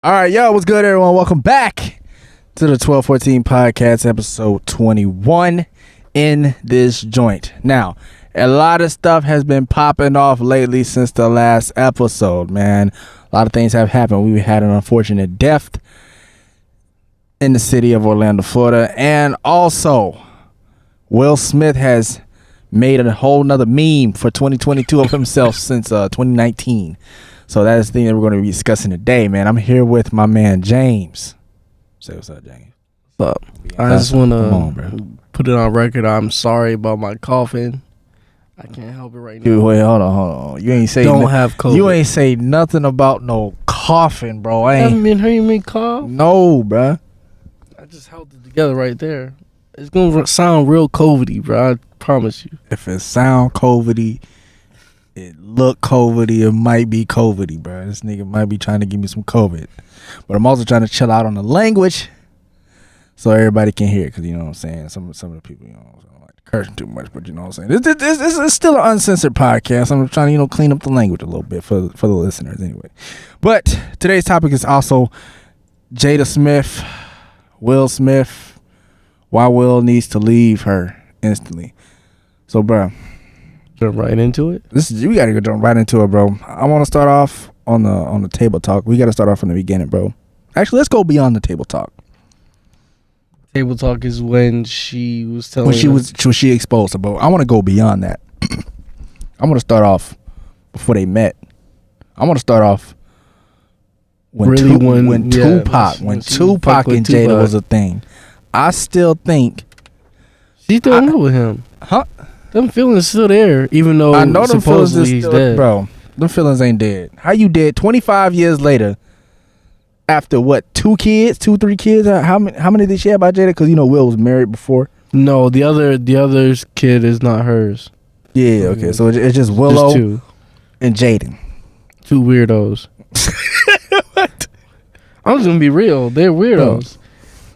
All right, yo, what's good, everyone? Welcome back to the 1214 podcast, episode 21 in this joint. Now, a lot of stuff has been popping off lately since the last episode, man. A lot of things have happened. We had an unfortunate death in the city of Orlando, Florida, and also Will Smith has made a whole nother meme for 2022 of himself since 2019. So that is the thing that we're going to be discussing today, man. I'm here with my man James. Say what's up, James. What's up? I just want to put it on record. I'm sorry about my coughing. I can't help it right now. Dude, wait, hold on. You ain't say have COVID. You ain't say nothing about no coughing, bro. I haven't been hearing me cough. No, bro. I just held it together right there. It's gonna sound real COVID-y, bro. I promise you. If it sound COVID-y, it look COVID-y, it might be COVID-y, bro. This nigga might be trying to give me some COVID. But I'm also trying to chill out on the language so everybody can hear it, because, you know what I'm saying, some of the people, you know, I don't like to curse too much, but you know what I'm saying. This is still an uncensored podcast. I'm trying to, you know, clean up the language a little bit for the listeners anyway. But today's topic is also Jada Smith, Will Smith, why Will needs to leave her instantly. So, bro, jump right into it. We gotta go jump right into it, bro. I want to start off on the table talk. We gotta start off from the beginning, bro. Actually, let's go beyond the table talk. Table talk is when she was telling when she exposed her, bro. I want to go beyond that. I want to start off before they met. I want to start off when Tupac and Jada was a thing. I still think she's still in love with him. Huh? Them feelings still there, even though I know them feelings he's still dead. Bro, them feelings ain't dead. How you dead 25 years later after what, 3 kids? How many did she have by Jada? Because, you know, Will was married before. No, the other's kid is not hers. Yeah, okay. So it's just Willow and Jaden. 2 weirdos. What? I'm just going to be real. They're weirdos. Oh.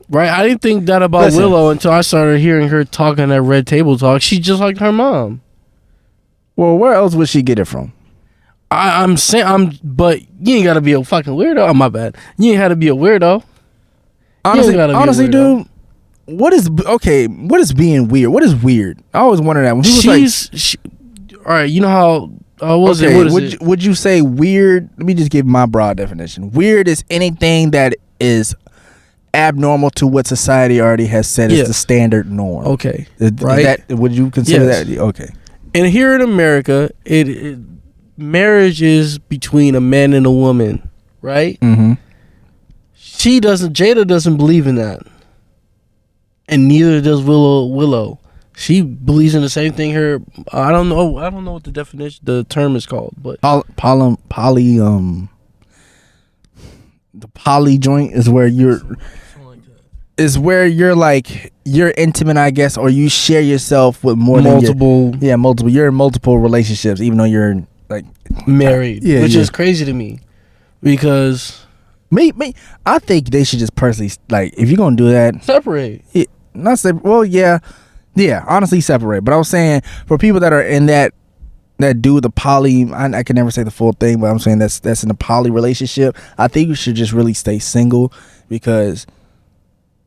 Right, I didn't think that about Willow until I started hearing her talking at Redtable talk. She's just like her mom. Well, where else would she get it from? But you ain't gotta be a fucking weirdo. Oh, my bad. You ain't had to be a weirdo. Honestly, dude, what is being weird? What is weird? I always wonder that when people all right, you know how what is it? Would you say weird? Let me just give my broad definition. Weird is anything that is abnormal to what society already has said is the standard norm. Okay, right? Would you consider that? Okay. And here in America, marriage is between a man and a woman, right? Mm-hmm. Jada doesn't believe in that, and neither does Willow. She believes in the same thing. I don't know what the term is called, but the poly joint is where you're intimate, I guess, or you share yourself with multiple. You're in multiple relationships, even though you're like married, which is crazy to me, because I think they should just personally, like, if you're gonna do that, separate. Honestly, separate. But I was saying, for people that are in that do the poly, I can never say the full thing, but I'm saying that's in a poly relationship, I think you should just really stay single, because,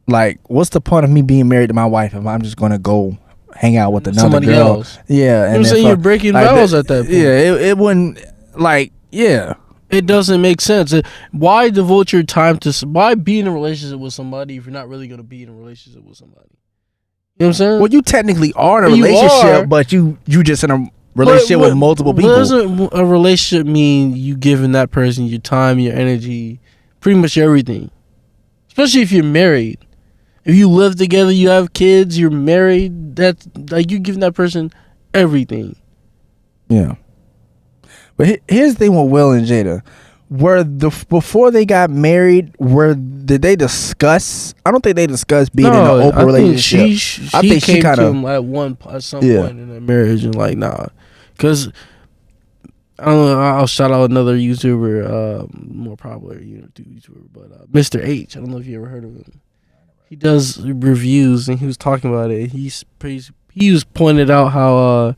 like, what's the point of me being married to my wife if I'm just gonna go hang out with another somebody girl? Else. Yeah, and I'm saying you're breaking vows at that point. Yeah, it wouldn't, like, yeah. It doesn't make sense. Why devote your time to? Why be in a relationship with somebody if you're not really gonna be in a relationship with somebody? You know what I'm saying? Well, you technically are in a relationship, but you just in a relationship with multiple people. What doesn't a relationship mean? You giving that person your time, your energy, pretty much everything. Especially if you're married. If you live together, you have kids, you're married, that's like you giving that person everything. Yeah. But here's the thing with Will and Jada. Before they got married, did they discuss? I don't think they discussed being in an open relationship. I think she came to him at some point in their marriage and like, nah. Because I don't know, I'll shout out another YouTuber, more popular YouTuber, but Mr. H. I don't know if you ever heard of him. He does reviews and he was talking about it. He was pointed out how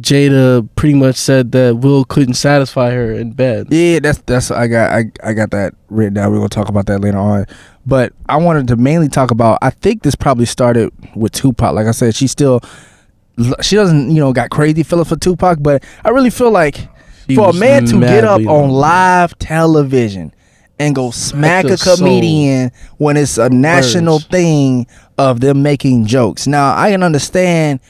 Jada pretty much said that Will couldn't satisfy her in bed. Yeah, that's I got that written down. We're gonna talk about that later on. But I wanted to mainly talk about. I think this probably started with Tupac. Like I said, she doesn't got crazy feelings for Tupac, but I really feel like for a man to get up on live television and go smack a comedian when it's a national thing of them making jokes. Now I can understand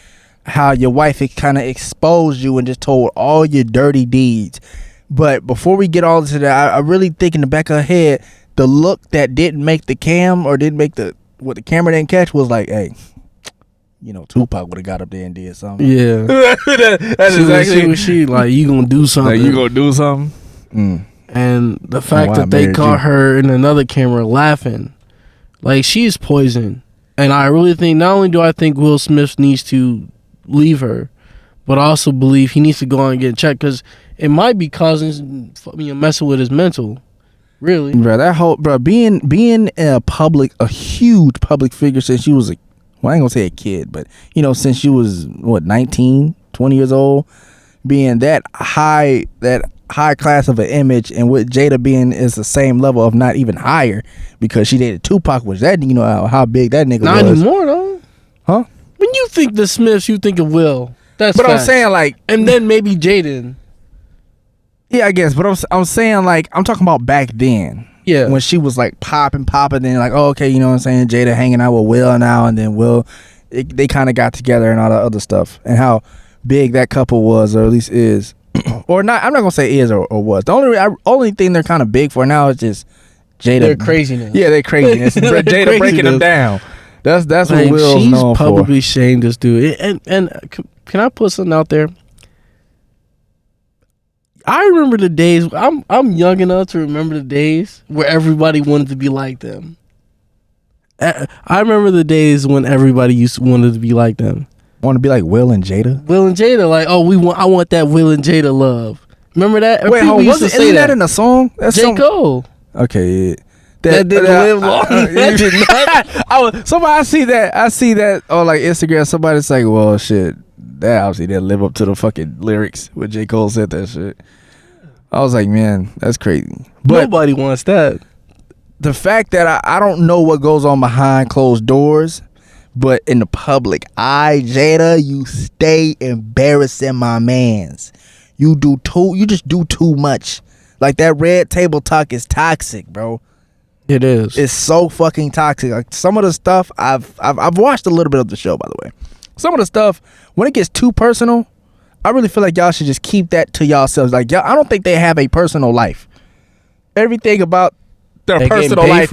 how your wife kind of exposed you and just told all your dirty deeds, but before we get all into that, I really think in the back of her head, the look that didn't make the cam or didn't make what the camera didn't catch was like, hey, Tupac would have got up there and did something. Yeah. That's exactly she like, you gonna do something. Like, you gonna do something. And the fact that they caught her in another camera laughing, like, she's poison. And I really think, not only do I think Will Smith needs to leave her, but I also believe he needs to go on and get checked, because it might be causing messing with his mental. Really, bro. That whole being a huge public figure since she was I ain't gonna say a kid, but since she was 19, 20 years old, being that high class of an image, and with Jada being is the same level of not even higher, because she dated Tupac, which that how big that nigga was. Not anymore though. Huh? When you think the Smiths, you think of Will. That's but facts. I'm saying, like, and then maybe Jaden. Yeah, I guess, but I'm saying, like, I'm talking about back then. Yeah. When she was like popping, then like, oh, okay, you know what I'm saying? Jada hanging out with Will now, and then Will, they kind of got together and all that other stuff, and how big that couple was, or at least is, or not. I'm not gonna say is or was. The only thing they're kind of big for now is just Jada. Their craziness. Yeah, they're craziness. Jada breaking them down. That's like, what Will's known for. She's publicly shamed this dude. And can I put something out there? I remember the days. I'm young enough to remember the days where everybody wanted to be like them. I remember the days when everybody wanted to be like them. Want to be like Will and Jada? Will and Jada, like, oh, I want that Will and Jada love. Remember that? Wait, isn't that in a song? That's J. Cole. Okay, yeah. That didn't live long. That did not. I see that on like Instagram. Somebody's like, well, shit, that obviously didn't live up to the fucking lyrics when J. Cole said that shit. I was like, man, that's crazy. But nobody wants that. The fact that I don't know what goes on behind closed doors, but in the public eye, Jada, you stay embarrassing my mans. You just do too much. Like, that Redtable talk is toxic, bro. It is. It's so fucking toxic. Like, some of the stuff I've watched a little bit of the show, by the way. Some of the stuff, when it gets too personal, I really feel like y'all should just keep that to yourselves. Like, y'all, I don't think they have a personal life. Everything about their personal life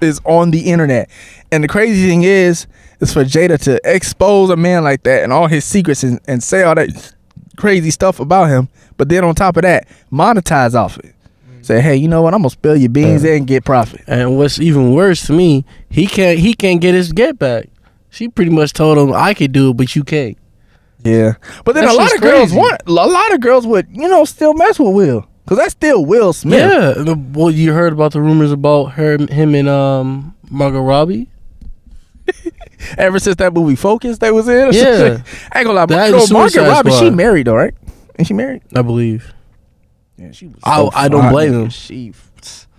is on the internet. And the crazy thing is for Jada to expose a man like that and all his secrets and say all that crazy stuff about him, but then on top of that, monetize off it. Say, hey, you know what? I'm gonna spill your beans and get profit. And what's even worse to me, he can't get his get back. She pretty much told him, I could do it, but you can't. Yeah, but then a lot of girls would, still mess with Will, because that's still Will Smith. Yeah, well, you heard about the rumors about him and Margot Robbie. Ever since that movie Focus they was in. Yeah, I ain't gonna lie. Margot Robbie, she married though, right? Ain't she married? I believe. Yeah, she was. I don't blame him.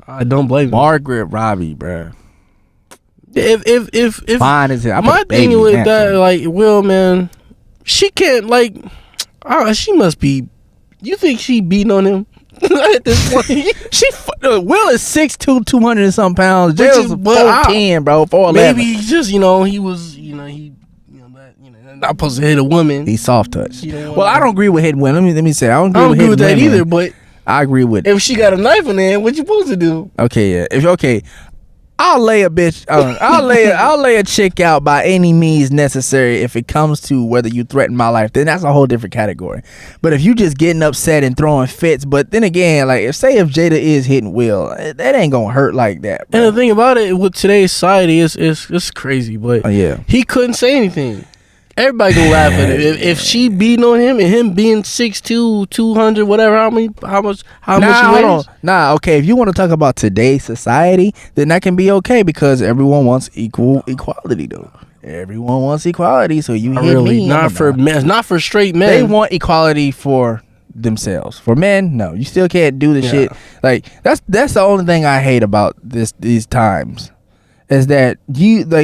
I don't blame him. Margaret Robbie, bruh. If fine as hell. My thing with that, like, Will, man, she can't, like, she must be. You think she beating on him at this point? Will is 6'2", 200 and some pounds. Jill's 4'10", bro, 4'11". Maybe he's just, he was, not supposed to hit a woman. He's soft touch. Well, I don't agree with hitting women. Let me say, I don't agree with that either. But I agree with. If she got a knife in there, what you supposed to do? Okay, yeah. I'll lay a bitch. I'll lay a chick out by any means necessary if it comes to whether you threaten my life. Then that's a whole different category. But if you just getting upset and throwing fits, but then again, like, if Jada is hitting Will, that ain't gonna hurt like that, bro. And the thing about it with today's society is it's crazy. But yeah, he couldn't say anything. Everybody gonna laugh at it. If she beating on him and him being 6'2", 200, whatever, how much he weighs? Okay, if you want to talk about today's society, then that can be okay, because everyone wants equality though. everyone wants equality, so you Not hit really. me. Not for men. Not for straight men. They want equality for themselves. For men, no. You still can't do the shit. Like that's the only thing I hate about these times, is that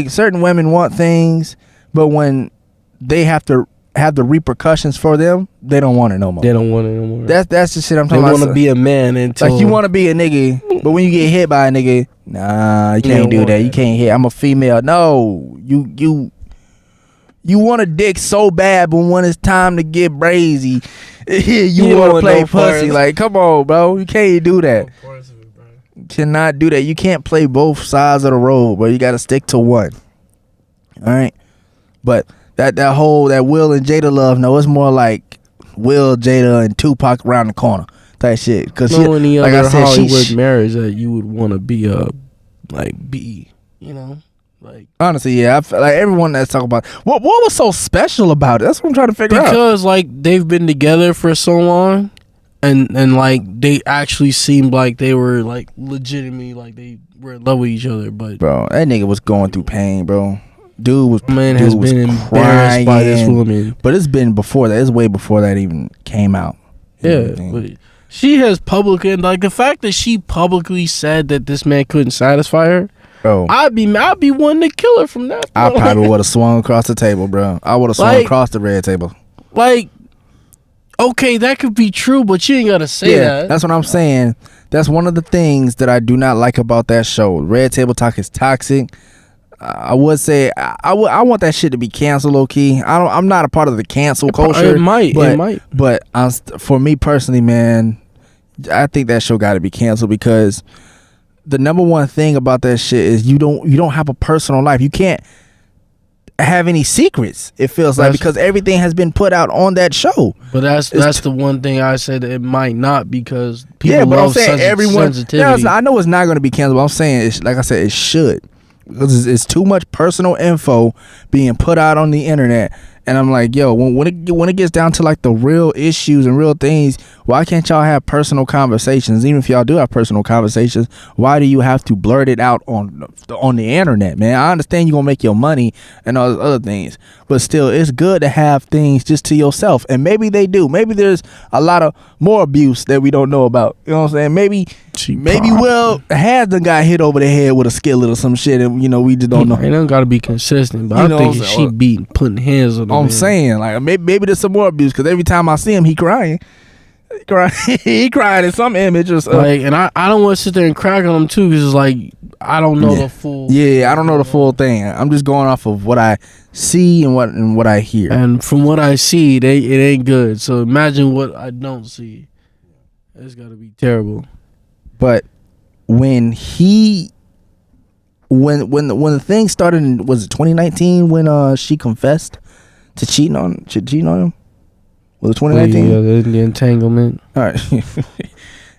certain women want things, but when they have to have the repercussions for them, they don't want it no more. They don't want it no more. That's the shit I'm talking about. They want to be a man until like you want to be a nigga, but when you get hit by a nigga, nah, you can't do that. You can't hit. I'm a female. No, you want a dick so bad, but when it's time to get brazy, you want to play pussy. Like, come on, bro. You can't do that. You cannot do that. You can't play both sides of the road, bro. You got to stick to one. All right, but that Will and Jada Love, no, it's more like Will, Jada, and Tupac around the corner type shit. Because any like other Hollywood marriage that you would want to be like honestly, yeah, I feel like everyone that's talking about what was so special about it. That's what I'm trying to figure out. Because like they've been together for so long, and like they actually seemed like they were like legitimately like they were in love with each other. But bro, that nigga was going through pain, bro. Dude has been embarrassed by this woman. But it's been before that. It's way before that even came out. Yeah, but she has publicly, like the fact that she publicly said that this man couldn't satisfy her. Bro, I'd be wanting to kill her from that. I probably would have swung across the table, bro. I would have swung across the red table. Like, okay, that could be true, but you ain't gotta say that. That's what I'm saying. That's one of the things that I do not like about that show. Red Table Talk is toxic. I would say I want that shit to be canceled, low key. I'm not a part of the cancel culture. It might. But for me personally, man, I think that show got to be canceled, because the number one thing about that shit is you don't have a personal life. You can't have any secrets. It feels like, because everything has been put out on that show. But that's the one thing I said that it might not, because people love sensitivity. Yeah, I know it's not going to be canceled. But I'm saying, like I said, it should. Because it's too much personal info being put out on the internet, and I'm like, yo, when it gets down to like the real issues and real things, why can't y'all have personal conversations? Even if y'all do have personal conversations, why do you have to blurt it out on the internet, man? I understand you're gonna make your money and all those other things, but still, it's good to have things just to yourself. And maybe they do. Maybe there's a lot of more abuse that we don't know about. You know what I'm saying? Maybe Will has done got hit over the head with a skillet or some shit, and we just don't know. It don't gotta be consistent, but I'm thinking she putting hands on him. I'm saying, like, maybe there's some more abuse, because every time I see him, he crying. He crying in some image or something. Like, and I don't want to sit there and crack on him too, because it's like I don't know the full. Yeah, I don't know the full thing. I'm just going off of what I see and what I hear. And from what I see, it ain't good. So imagine what I don't see. It's got to be terrible. But when the thing started, was it 2019 when she confessed to cheating on him? Was it 2019? Yeah, the entanglement. All right.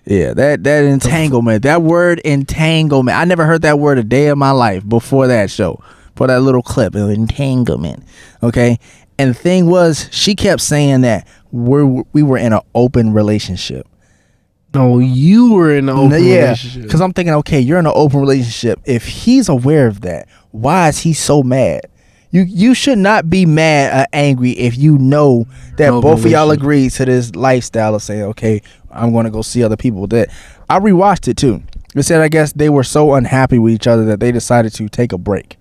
Yeah, that entanglement, that word entanglement. I never heard that word a day of my life before that show, for that little clip of entanglement. Okay, and the thing was, she kept saying that we were in an open relationship. No, you were in an open relationship. Because I'm thinking, okay, you're in an open relationship. If he's aware of that, why is he so mad? You should not be mad or angry if you know that both of y'all agree to this lifestyle of saying, okay, I'm going to go see other people. That I rewatched it too. It said, I guess they were so unhappy with each other that they decided to take a break.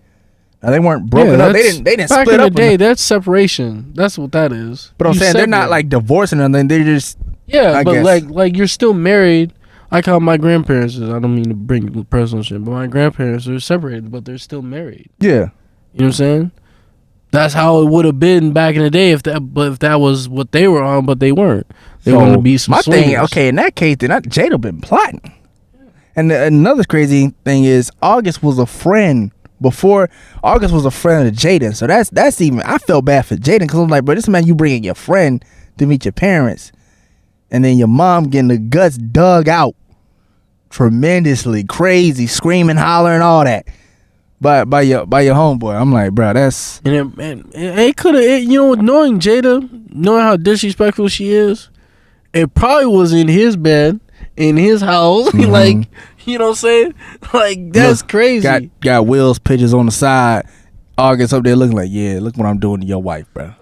Now, they weren't broken up. They didn't split up. Back in the day, that's separation. That's what that is. But I'm saying they're not like divorcing them. They're just I guess. like you're still married. Like how my grandparents is. I don't mean to bring personal shit, but my grandparents are separated, but they're still married. Yeah. You know what I'm saying? That's how it would have been back in the day if that was what they were on, but they weren't. They wanted to be some swingers. Thing, okay, in that case, then Jada been plotting. And another crazy thing is, August was a friend before. August was a friend of Jaden, so that's even. I felt bad for Jaden, because I'm like, bro, this man, you bringing your friend to meet your parents, and then your mom getting the guts dug out tremendously, crazy, screaming, hollering, all that. By your homeboy. I'm like, bro, that's... And it could have... knowing Jada, knowing how disrespectful she is, it probably was in his bed, in his house. Mm-hmm. Like, you know what I'm saying? Like, that's crazy. Got Will's pictures on the side. August up there looking like, yeah, look what I'm doing to your wife, bro.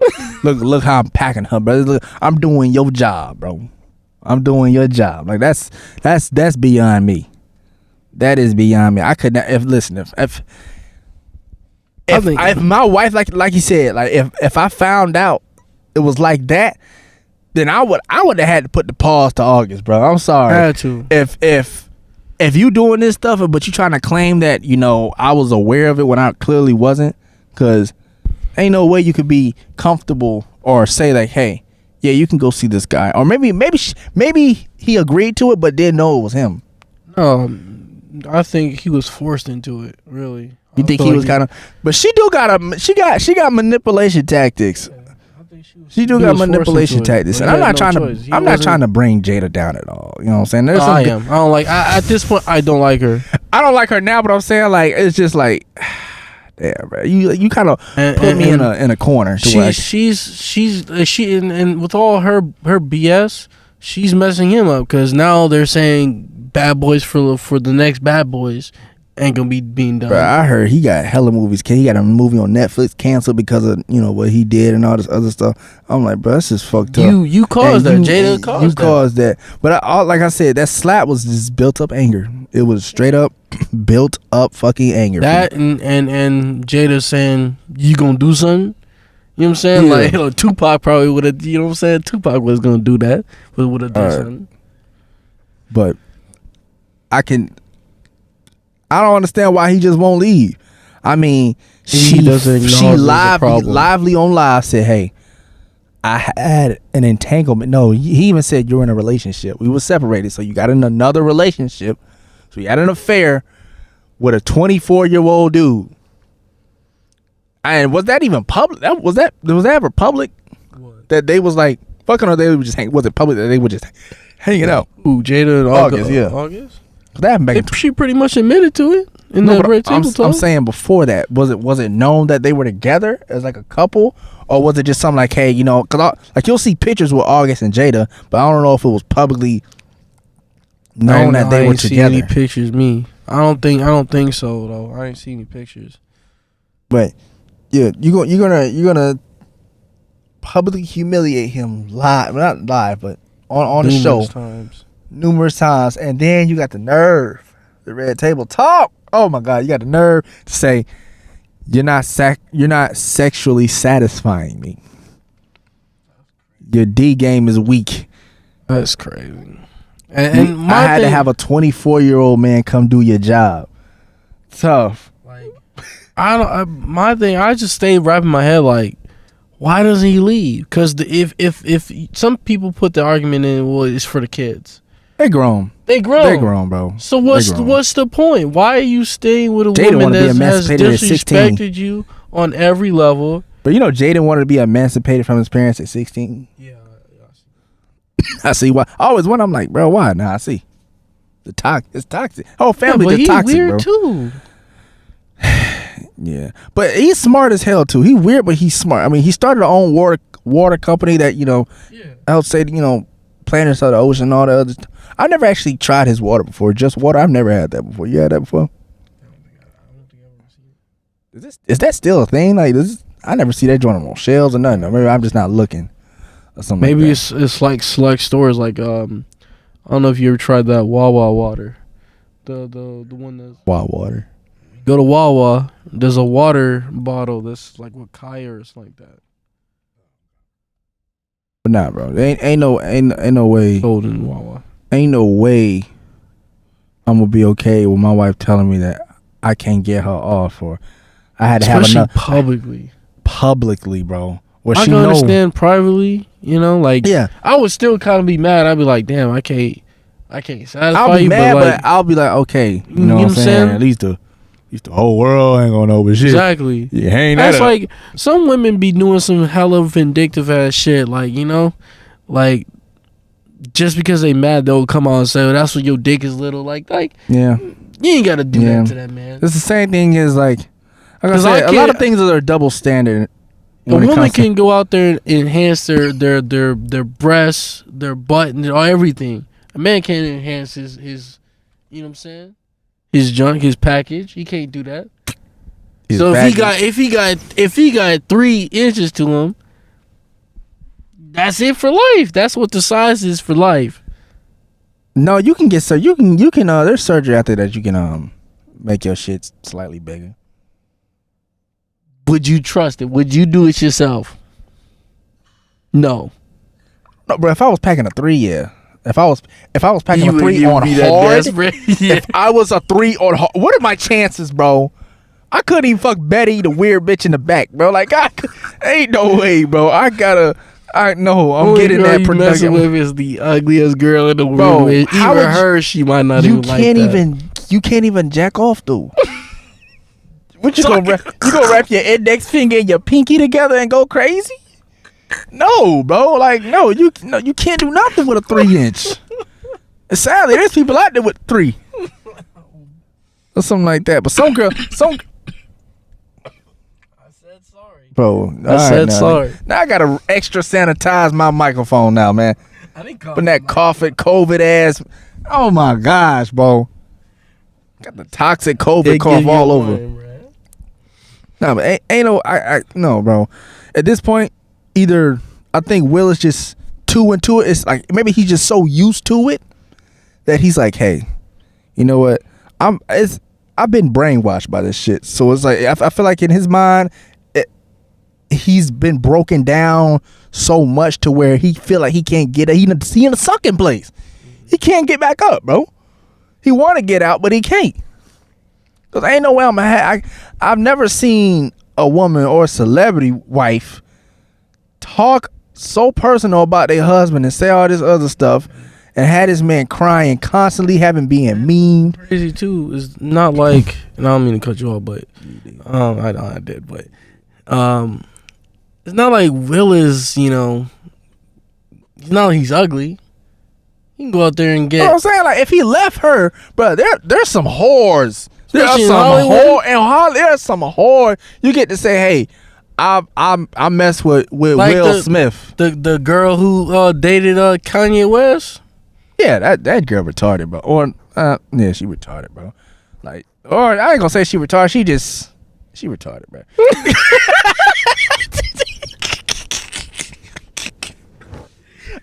look how I'm packing her, bro. Look, I'm doing your job, bro. I'm doing your job. Like that's beyond me. That is beyond me. I could not. If my wife, like you said, like if I found out it was like that, then I would have had to put the pause to August, bro. I'm sorry. I had to. If you doing this stuff, but you trying to claim that I was aware of it when I clearly wasn't, because ain't no way you could be comfortable or say like, hey, yeah, you can go see this guy, or maybe he agreed to it but didn't know it was him. No, I think he was forced into it. Really. You think he was kind of? But she got manipulation tactics. Yeah, I think she do got manipulation tactics, and I'm not trying to bring Jada down at all. You know what I'm saying? I am. I don't like. At this point, I don't like her. I don't like her now, but I'm saying like it's just like, damn, bro. You kind of put me in a corner. She's with all her BS, she's messing him up because now they're saying Bad Boys for the next Bad Boys ain't gonna be being done. Bro, I heard he got hella movies. He got a movie on Netflix canceled because of what he did and all this other stuff. I'm like, bro, this is fucked up. You caused that. Jada caused that. You caused that. But like I said, that slap was just built up anger. It was straight up built up fucking anger. That and Jada saying you gonna do something. You know what I'm saying? Yeah. Like Tupac probably would have. You know what I'm saying? Tupac was gonna do that. Would have done something. But I don't understand why he just won't leave. I mean, she lively on live said, hey, I had an entanglement. No, he even said you're in a relationship. We were separated, so you got in another relationship. So you had an affair with a 24-year-old dude. And was that even public? Was that ever public? What? That they was like fucking, or they would just hang? Was it public that they would just hanging out? Ooh, Jada and August, yeah. August? That happened back she pretty much admitted to it in the Redtable talk. I'm saying before that, was it known that they were together as like a couple, or was it just something like, hey, because like you'll see pictures with August and Jada, but I don't know if it was publicly known that they were together. I ain't see any pictures. I don't think so though. I ain't see any pictures. But yeah, you're gonna publicly humiliate him live, not live, but on the show. Numerous times, and then you got the nerve, the Redtable talk. Oh my God, you got the nerve to say you're not sexually satisfying me. Your D game is weak. That's crazy. And I had to have a 24-year-old man come do your job. Tough. Like I just stay wrapping my head like, why doesn't he leave? Because if some people put the argument in, well, it's for the kids. They grown, bro. So what's the point? Why are you staying with a woman that has disrespected you on every level? But Jaden wanted to be emancipated from his parents at 16. Yeah. I see why. I always wonder. I'm like, bro, why? Nah, I see. It's toxic. Whole family is toxic, weird bro. Too. Yeah, but he's smart as hell too. He weird, but he's smart. I mean, he started his own water company that helps say planets of the ocean and all that other stuff. I've never actually tried his water before. Just water. I've never had that before. You had that before? I don't think I've ever seen it. Is that still a thing? Like I never see that joint on shelves or nothing. Or maybe I'm just not looking. Or something. Maybe like it's like select stores. Like I don't know if you ever tried that Wawa water. The one that's Wawa water. Go to Wawa. There's a water bottle that's like with Kaya or something like that. But nah, bro. Ain't no way. Sold in Wawa. Ain't no way I'm gonna be okay with my wife telling me that I can't get her off, or I had to especially have enough publicly, bro. Where I can understand privately, like yeah. I would still kind of be mad. I'd be like, damn, I can't satisfy you. I'll be mad, but I'll be like, okay, you know what I'm saying? At least the whole world ain't gonna know but shit. Exactly. Yeah, ain't that's that like some women be doing some hella vindictive ass shit, like like just because they mad they'll come out and say, well, that's when your dick is little. Like yeah, you ain't gotta do that to that man. It's the same thing as like I said, a lot of things are double standard. A woman can go out there and enhance their breasts, their butt, and everything. A man can't enhance his you know what I'm saying? His junk, his package. He can't do that. So if he got 3 inches to him, that's it for life. That's what the size is for life. No, you can get you can there's surgery out there that you can make your shit slightly bigger. Would you trust it? Would you do it yourself? No. No, bro. If I was packing a 3, yeah. If I was packing a 3 on hard, yeah. if I was a 3 on hard, what are my chances, bro? I couldn't even fuck Betty, the weird bitch in the back, bro. Like, ain't no way, bro. I'm getting that production. With is the ugliest girl in the world. Bro, even her, she might not even like that. You can't even jack off, dude. What you gonna wrap? You gonna wrap your index finger and your pinky together and go crazy? No, bro. Like, no, you can't do nothing with a 3-inch. Sadly, there's people out there with 3 or something like that. But some girl, I said sorry, bro. I said sorry. Now I gotta extra sanitize my microphone now, man. I didn't call Putting that COVID ass. Oh my gosh, bro. Got the toxic COVID cough all over. No, but ain't no, bro. At this point, either I think Will is just too into it. It's like maybe he's just so used to it that he's like, hey, you know what? I've been brainwashed by this shit. So it's like I feel like in his mind, he's been broken down so much to where he feel like he can't get it. He in a sucking place. He can't get back up, bro. He want to get out, but he can't. Cause ain't no way I've never seen a woman or a celebrity wife talk so personal about their husband and say all this other stuff and had this man crying constantly, being mean. Crazy too. It's not like, and I don't mean to cut you off, but I did, but it's not like Will is, it's not like he's ugly. He can go out there and get. You know what I'm saying? Like, if he left her, bro, there's some whores. There's Especially some in Hollywood. whore, and there's some whore. You get to say, hey, I mess with Like Will Smith. The girl who dated Kanye West. Yeah, that girl retarded, bro. Or yeah, she retarded, bro. Like, or I ain't gonna say she retarded. She retarded, bro.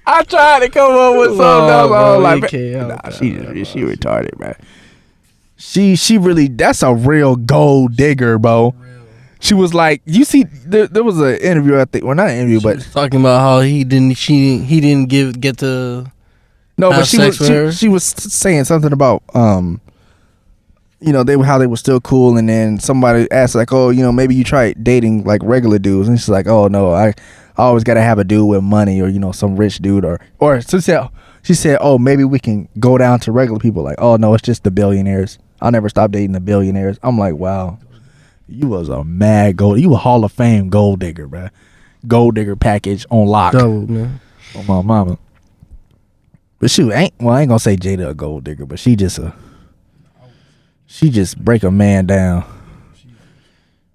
I tried to come up with something else. Bro, Like, she retarded, man. She really, that's a real gold digger, bro. She was like, you see, there was an interview, I think, well, not an interview, but talking about how he didn't get to. No, but she was saying something about how they were still cool, and then somebody asked like, oh, maybe you tried dating like regular dudes, and she's like, oh no, I always gotta have a dude with money or some rich dude or she said, oh, maybe we can go down to regular people. Like, oh no, it's just the billionaires. I'll never stop dating the billionaires. I'm like, wow, you was a mad gold. You a Hall of Fame gold digger, bro. Gold digger package on lock. Double, man. On my mama. But shoot, I ain't gonna say Jada a gold digger, but she just break a man down.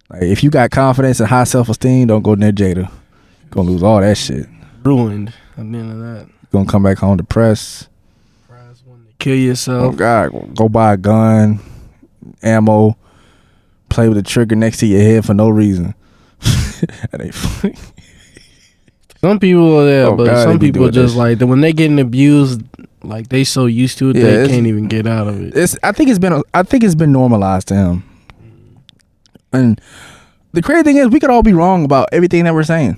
Like, if you got confidence and high self-esteem, don't go near Jada. Gonna lose all that shit. Ruined at the end of that. Gonna come back home depressed. Kill yourself. Oh God, go buy a gun, ammo, play with the trigger next to your head for no reason. Some people are there, but God, some people just like when they getting abused, like they so used to it they can't even get out of it. I think it's been normalized to him. And the crazy thing is, we could all be wrong about everything that we're saying.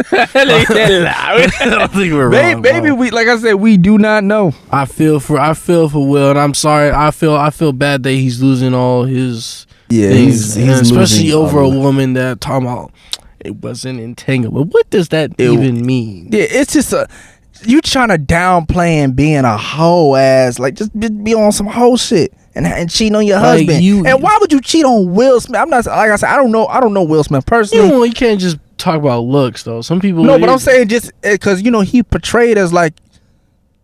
I don't think we're wrong. Maybe we, like I said, we do not know. I feel for Will, and I'm sorry. I feel bad that he's losing all his things, he's especially over a woman that talking about it wasn't entanglement. What does that even mean? Yeah, it's just you trying to downplay and being a hoe ass, like just be on some hoe shit and cheating on your husband. And why would you cheat on Will Smith? I'm not, like I said, I don't know Will Smith personally. You can't just talk about looks though. Some people but I'm saying just because he portrayed as like,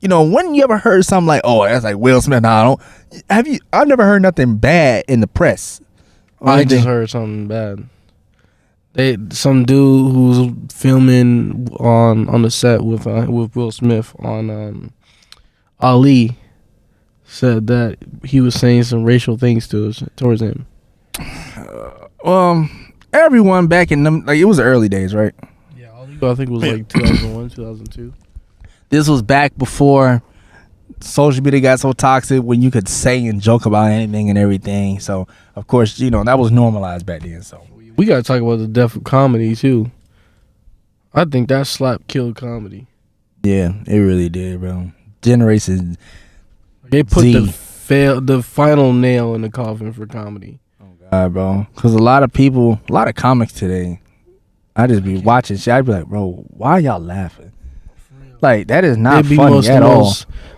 when you ever heard something like, oh, that's like Will Smith? Nah, I've never heard nothing bad in the press. I just heard something bad. Some dude who's filming on the set with Will Smith on Ali said that he was saying some racial things towards him. Everyone back in them, like, it was the early days, right? Yeah, I think it was like 2001, 2002. This was back before social media got so toxic when you could say and joke about anything and everything. So, of course, that was normalized back then. So We got to talk about the death of comedy, too. I think that slap killed comedy. yeah, it really did, bro. Generation They put Z. the final nail in the coffin for comedy. Bro, because a lot of comics today, I just be watching shit. I'd be like, bro, why y'all laughing? Like, that is not funny at all.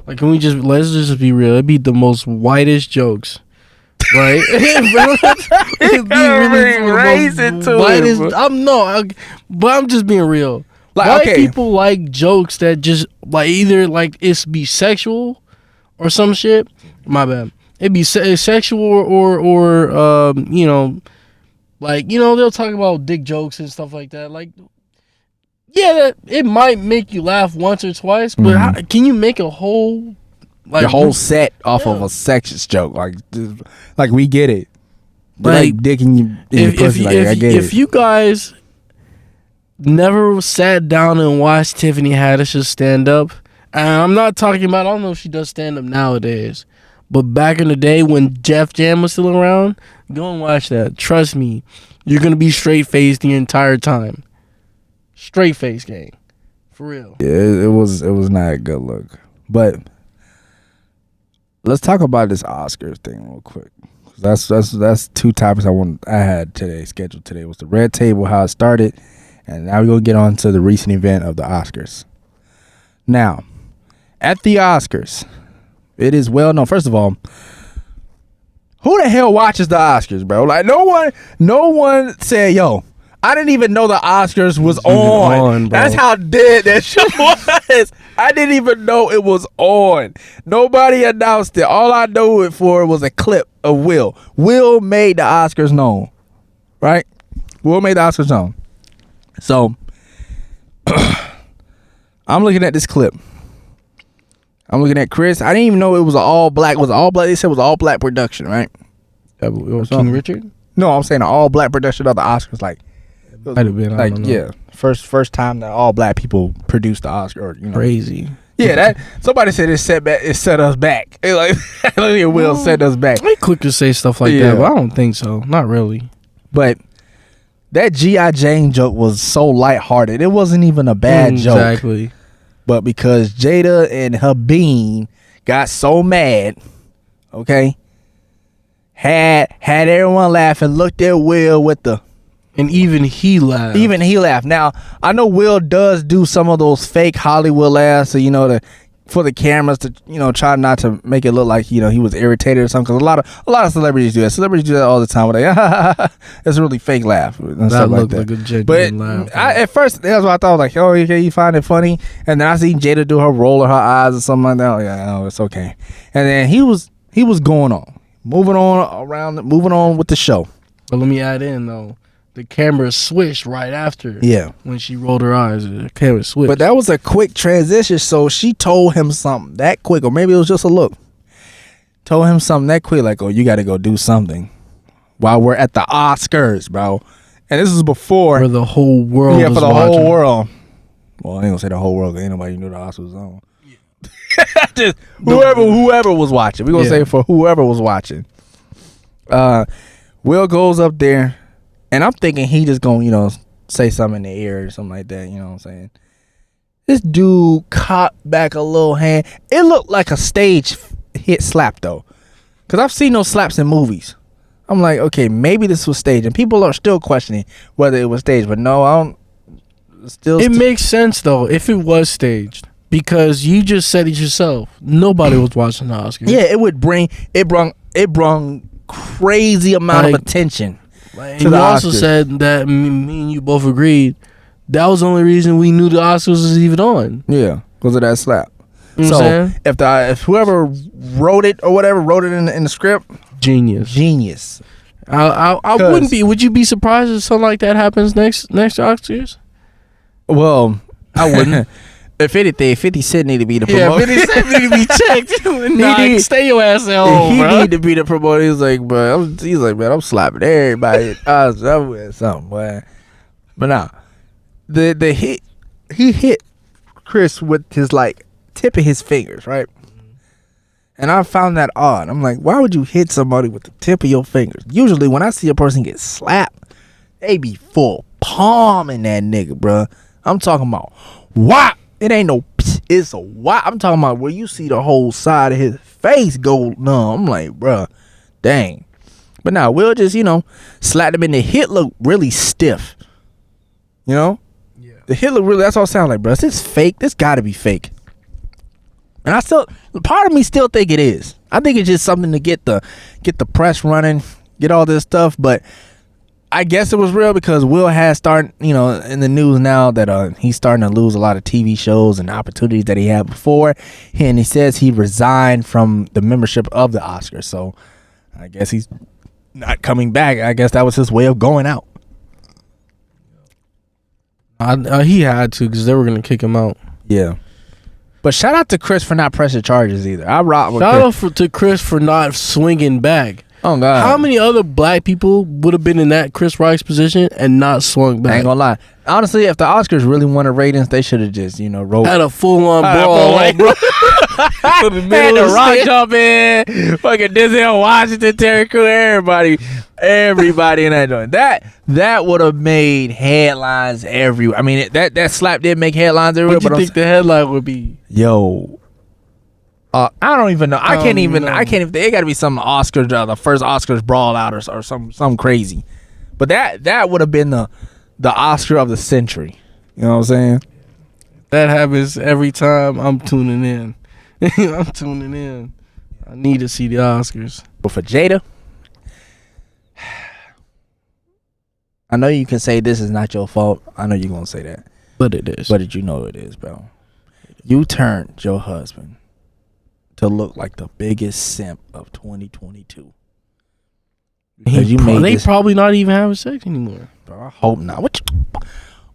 Like, let's just be real. It'd be the most whitest jokes, right? It'd be really but I'm just being real. Like, White okay. people like jokes that just like either like it's be sexual or some shit. My bad. It'd be sexual or like they'll talk about dick jokes and stuff like that. Like, yeah, it might make you laugh once or twice, but how, can you make a whole the whole set off of a sexist joke? Like we get it. Like dick in your pussy. I get it. If you guys never sat down and watched Tiffany Haddish's stand up, and I'm not talking about, I don't know if she does stand up nowadays, but back in the day when Jeff Jam was still around, go and watch that. Trust me, you're gonna be straight faced the entire time. Straight face gang, for real. Yeah, it was not a good look. But let's talk about this Oscars thing real quick. That's two topics I had today scheduled today. It was the Redtable, how it started, and now we're gonna get on to the recent event of the Oscars. Now, at the Oscars, it is well known. First of all, who the hell watches the Oscars, bro? Like, no one said, yo, I didn't even know the Oscars was on. That's how dead that shit was. I didn't even know it was on. Nobody announced it. All I knew it for was a clip of Will. Will made the Oscars known, right? Will made the Oscars known. So, I'm looking at this clip. I'm looking at Chris. I didn't even know it was all black. They said it was all black production, right? King Richard? No, I'm saying an all black production of the Oscars. Like, might have been. I don't know. Yeah, first time that all black people produced the Oscar. Or, Crazy. Yeah, that somebody said it set us back. Like, it will set us back. They quick to say stuff like that, but I don't think so. Not really. But that G.I. Jane joke was so lighthearted. It wasn't even a bad joke. Exactly. But because Jada and her bean got so mad, okay, had everyone laughing, looked at Will with the... And even he laughed. Now, I know Will does do some of those fake Hollywood laughs, so, for the cameras to, try not to make it look like, he was irritated or something. Because a lot of celebrities do that. Celebrities do that all the time. It's a really fake laugh and stuff like that. Like a genuine laugh. At first, that's what I thought. I was like, oh, okay, you find it funny? And then I seen Jada do her roll of her eyes or something like that. Oh, yeah, no, it's okay. And then he was going on, moving on with the show. But let me add in, though. The camera switched right after. Yeah. When she rolled her eyes, the camera switched. But that was a quick transition, so she told him something that quick, or maybe it was just a look. Told him something that quick, like, oh, you got to go do something while we're at the Oscars, bro. And this was before. For the whole world. Yeah, for the whole world. Well, I ain't going to say the whole world, because ain't nobody knew the Oscars was on. Yeah. Just whoever was watching. We're going to say for whoever was watching. Will goes up there. And I'm thinking he just gonna, say something in the ear or something like that. You know what I'm saying? This dude caught back a little hand. It looked like a stage hit slap though, because I've seen those slaps in movies. I'm like, okay, maybe this was staged, and people are still questioning whether it was staged. But no, I don't. It makes sense though if it was staged, because you just said it yourself. Nobody was watching the Oscars. Yeah, it brung crazy amount of attention. And you also said that me and you both agreed that was the only reason we knew the Oscars was even on. Yeah, because of that slap. You know what I'm saying? If whoever wrote it or whatever wrote it in the script, genius. I wouldn't be. Would you be surprised if something like that happens next Oscars? Well, I wouldn't. If anything, 50 Cent need to be the Yeah, promoter. 50 Cent need to be checked. Nah, stay your ass at home, He bro. need to be the promoter. He's like, bro. He's like, man, I'm slapping everybody. I was with something, boy. But nah, the hit, he hit Chris with his like tip of his fingers, right? And I found that odd. I'm like, why would you hit somebody with the tip of your fingers? Usually, when I see a person get slapped, they be full palming that nigga, bro. I'm talking about whop. It ain't no, it's a whop. I'm talking about where you see the whole side of his face go numb. I'm like, bro, dang. But now Will just, slapped him, and the hit look really stiff. Yeah. The hit look really. That's all it sounds like, bro. Is this fake? This got to be fake. And part of me still think it is. I think it's just something to get the press running, get all this stuff. But I guess it was real because Will has started, in the news now that he's starting to lose a lot of TV shows and opportunities that he had before. And he says he resigned from the membership of the Oscars. So I guess he's not coming back. I guess that was his way of going out. He had to because they were going to kick him out. Yeah. But shout out to Chris for not pressing charges either. I rock with Shout Chris. out to Chris for not swinging back. Oh, God. How many other black people would have been in that Chris Rock's position and not swung back? I ain't gonna lie. Honestly, if the Oscars really wanted ratings, they should have just, wrote. Had a full-on brawl, bro. Had the Rock jump in, fucking Denzel Washington, Terry Crews, everybody in that joint. That would have made headlines everywhere. I mean, that slap did make headlines everywhere. What do you think the headline would be? Yo, I don't even know. I can't even. It got to be some Oscars, the first Oscars brawl out or some crazy. But that would have been the Oscar of the century. You know what I'm saying? That happens every time. I'm tuning in. I'm tuning in. I need to see the Oscars. But for Jada, I know you can say this is not your fault. I know you're gonna say that, but it is. But did you know it is, bro? You turned your husband to look like the biggest simp of 2022. They probably not even having sex anymore. Bro, I hope not. What?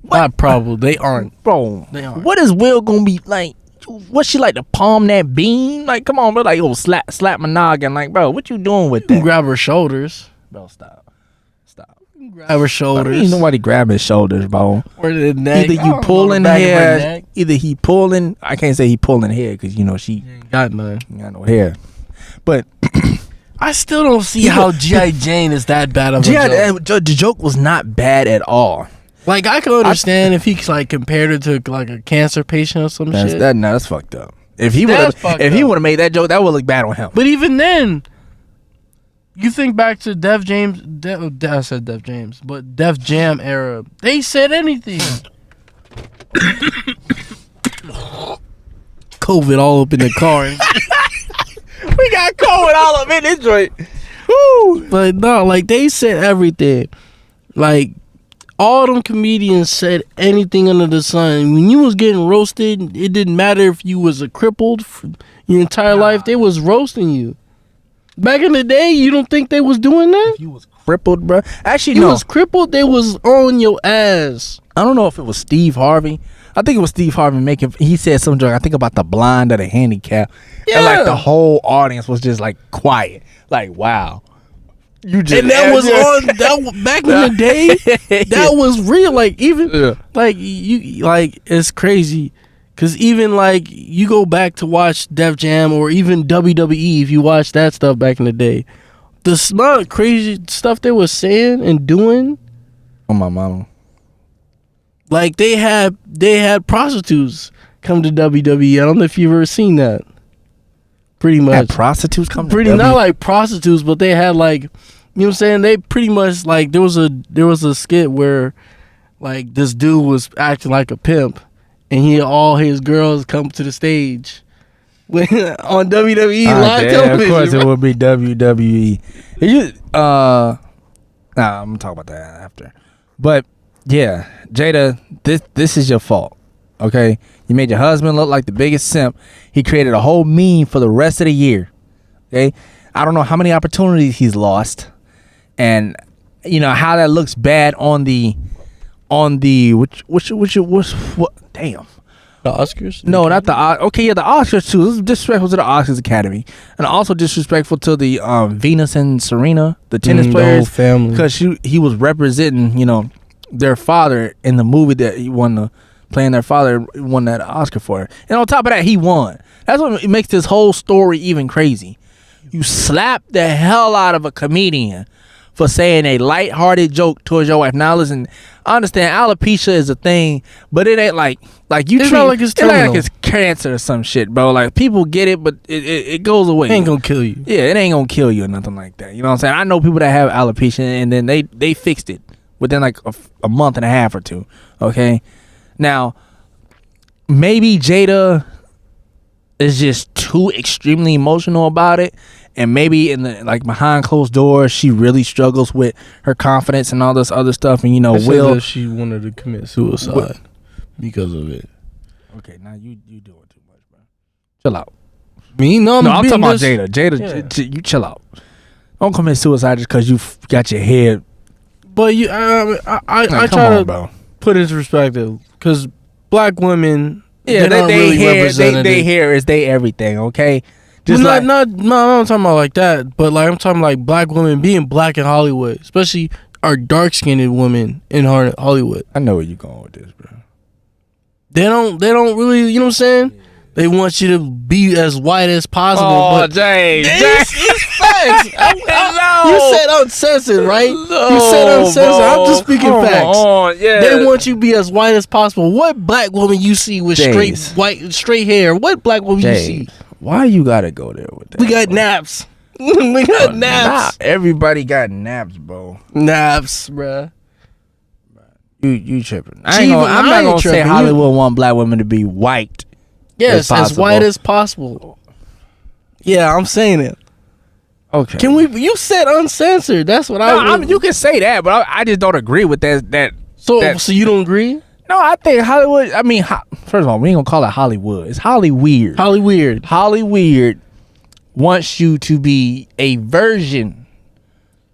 Not probably. They aren't. Bro, they aren't. What is Will gonna be like? What she like to palm that bean? Like, come on, bro. Like, slap my noggin. Like, bro, what you doing with that? Grab her shoulders. Bro, stop. Grab her shoulders. Ain't nobody grab his shoulders, bro. Or the neck. Either you pulling hair. Either he pulling. I can't say he pulling hair because she ain't got none. Ain't got no hair. But I still don't see how G.I. Jane is that bad of a joke. The joke was not bad at all. Like, I can understand if he like compared it to like a cancer patient or some shit. That's fucked up. If he would have made that joke, that would look bad on him. But even then, you think back to Def Jam era. They said anything. COVID all up in the car. We got COVID all up in this joint. Woo. But no, like, they said everything. Like, all them comedians said anything under the sun. When you was getting roasted, it didn't matter if you was a crippled for your entire life. They was roasting you. Back in the day, you don't think they was doing that? If you was crippled, bro. Actually, no. You was crippled, they was on your ass. I don't know if it was Steve Harvey. I think it was Steve Harvey he said some joke, I think about the blind or the handicap. Yeah. And like the whole audience was just like quiet. Like, wow. You just and that was on that back in the day. That was real. Like, even like you like, it's crazy. Cause even like you go back to watch Def Jam or even WWE, if you watch that stuff back in the day, the amount of crazy stuff they was saying and doing. Oh, my mama. Like, they had prostitutes come to WWE. I don't know if you've ever seen that. Pretty much. Had prostitutes come to not like prostitutes, but they had like, you know what I'm saying? They pretty much like there was a skit where like this dude was acting like a pimp. And all his girls come to the stage on WWE live television. Of course, it would be WWE. I'm gonna talk about that after. But yeah, Jada, this is your fault. Okay, you made your husband look like the biggest simp. He created a whole meme for the rest of the year. Okay, I don't know how many opportunities he's lost, and how that looks bad on the what? Damn. The Oscars? No, not the okay. Yeah, the Oscars too. This is disrespectful to the Oscars Academy, and also disrespectful to the Venus and Serena, the tennis players, the whole family. because he was representing their father in the movie that he won playing their father won that Oscar for, and on top of that, he won. That's what makes this whole story even crazy. You slap the hell out of a comedian for saying a lighthearted joke towards your wife. Now listen, I understand alopecia is a thing, but it ain't like you It's treat not like it's it ain't terminal. like it's cancer or some shit, bro. Like people get it, but it goes away. It ain't gonna kill you. Yeah, it ain't gonna kill you or nothing like that. You know what I'm saying? I know people that have alopecia and then they fixed it within like a month and a half or two. Okay, now maybe Jada is just too extremely emotional about it. And maybe in the behind closed doors, she really struggles with her confidence and all this other stuff. And I said Will, that she wanted to commit suicide because of it. okay, now you doing too much, bro. Chill out. Me? No, I'm talking about this- Jada. Jada, you chill out. Don't commit suicide just because you got your head. But you, I Come try on, to bro. put it into perspective because black women, Yeah, they're not really hair, represented. they hair is they everything. Okay, Just just not, I'm not talking about like that, but like I'm talking like black women being black in Hollywood, especially our dark skinned women in Hollywood. I know where you going with this, bro. They don't really, you know what I'm saying? They want you to be as white as possible. but Jay, it's facts. No. You said uncensored, right? You said uncensored. I'm just speaking facts. Yeah. They want you to be as white as possible. What black woman you see with Jays. straight hair? What black woman you see? Why you gotta go there with that? We got bro? naps. We got naps. Nah, everybody got naps, bro. Naps, bruh. You tripping? I'm I'm not gonna say tripping. Hollywood want black women to be white. Yes, as possible. white as possible. Yeah, I'm saying it. Okay. Can we? You said uncensored. That's what I mean. You can say that, but I just don't agree with that. So you don't agree? No, I think Hollywood. I mean, first of all, we ain't gonna call it Hollywood. It's Hollyweird. Hollyweird. Hollyweird wants you to be a version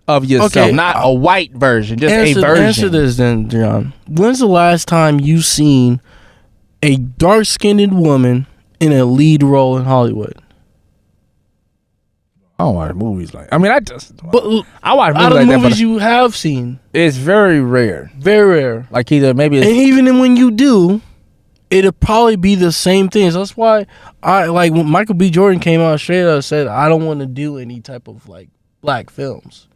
of yourself, Okay. not a white version, just a version. Answer this then, John. When's the last time you seen a dark-skinned woman in a lead role in Hollywood? I don't watch movies like. I mean, I But watch movies out of like that, movies but you have seen, it's very rare. very rare. Like either maybe And it's even when you do, it'll probably be the same things. That's why I like when Michael B. Jordan came out straight up said, I don't want to do any type of like black films.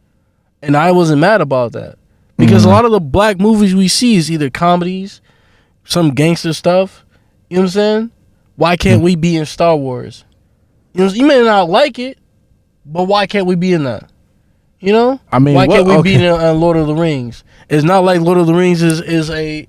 And I wasn't mad about that. Because a lot of the black movies we see is either comedies, some gangster stuff. You know what I'm saying? Why can't we be in Star Wars? You know, you may not like it, but why can't we be in that? You know? I mean, why can't we be okay. in Lord of the Rings? It's not like Lord of the Rings is a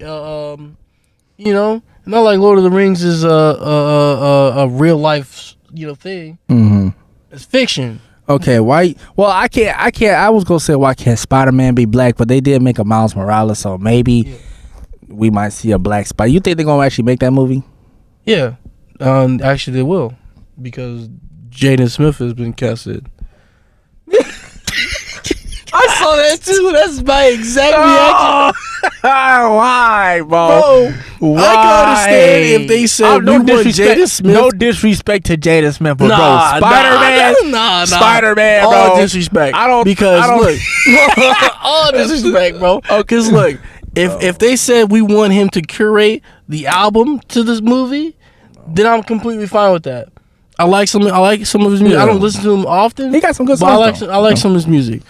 you know, not like Lord of the Rings is a real life thing. Mm-hmm. It's fiction. Okay, why? Well, I can't. I was gonna say why can't Spider-Man be black, but they did make a Miles Morales, so maybe we might see a black Spider. You think they're gonna actually make that movie? Yeah, actually they will, because Jaden Smith has been casted. I saw that too. That's my exact reaction. Why, Bro, Why? I can understand if they said no we want disrespect. Jaden Smith. No disrespect to Jaden Smith, but Nah, bro, Spider-Man, nah. Spider-Man, bro. All disrespect. I don't because I don't- look, all disrespect, bro. Because look, if they said we want him to curate the album to this movie, then I'm completely fine with that. I like some of his music. Yeah. I don't listen to him often. He got some good but songs. I like some of his music.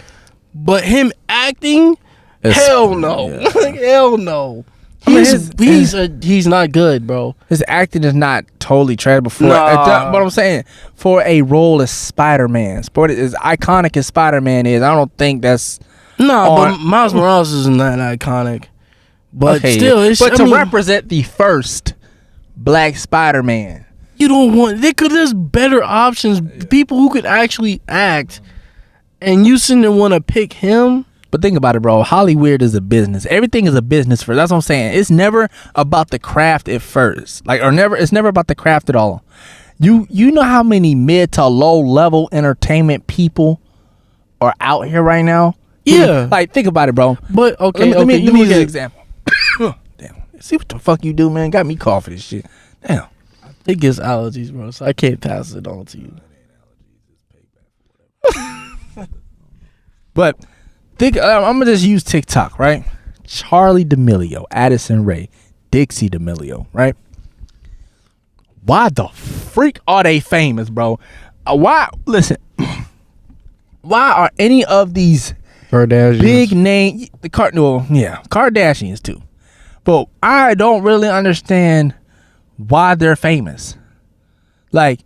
But him acting, hell no, hell no. I mean, He's not good, bro. His acting is not totally trash before. Nah. But I'm saying for a role as Spider-Man, as iconic as Spider-Man is, I don't think that's But Miles Morales isn't that iconic. But okay, still, it's but to represent the first black Spider-Man. you don't want. There's better options. People who could actually act, and you sitting there want to pick him. But think about it, bro. Hollyweird is a business. Everything is a business first. That's what I'm saying. It's never about the craft at first. It's never about the craft at all. You know how many mid to low level entertainment people are out here right now? Yeah. Like, think about it, bro. But okay, Let me use an example. example. Damn. See what the fuck you do, man? Got me coughing this shit. Damn. It gets allergies, bro, so I can't pass it on to you. But think I'm gonna just use TikTok, right? Charlie D'Amelio, Addison Rae, Dixie D'Amelio, right? Why the freak are they famous, bro? Why? Listen, why are any of these Kardashians. big name Kardashians too? But I don't really understand why they're famous. Like,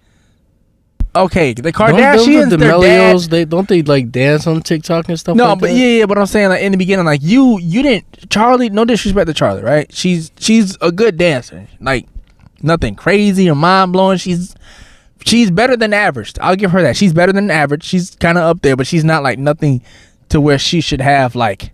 okay, the Kardashians, the their dad, they like dance on TikTok and stuff. no, like but that? yeah, but I'm saying like in the beginning, like you didn't Charlie. No disrespect to Charlie, right? She's a good dancer, like nothing crazy or mind blowing. She's better than average. I'll give her that. She's better than average. She's kind of up there, but she's not like nothing to where she should have like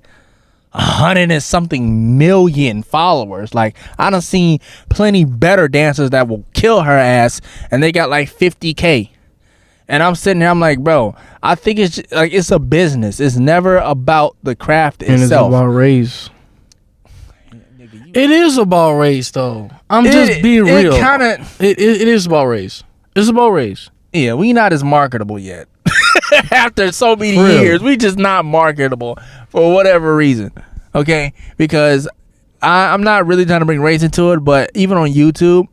100 and something million followers. Like I done seen plenty better dancers that will kill her ass, and they got like 50K. And I'm sitting there, I'm like, bro, I think it's just, like it's a business. It's never about the craft And itself. it's about race. It is about race, though. I'm just being real. It is about race. It's about race. Yeah, we not as marketable yet. After so many years, we just not marketable for whatever reason. Okay, because I'm not really trying to bring race into it, but even on YouTube,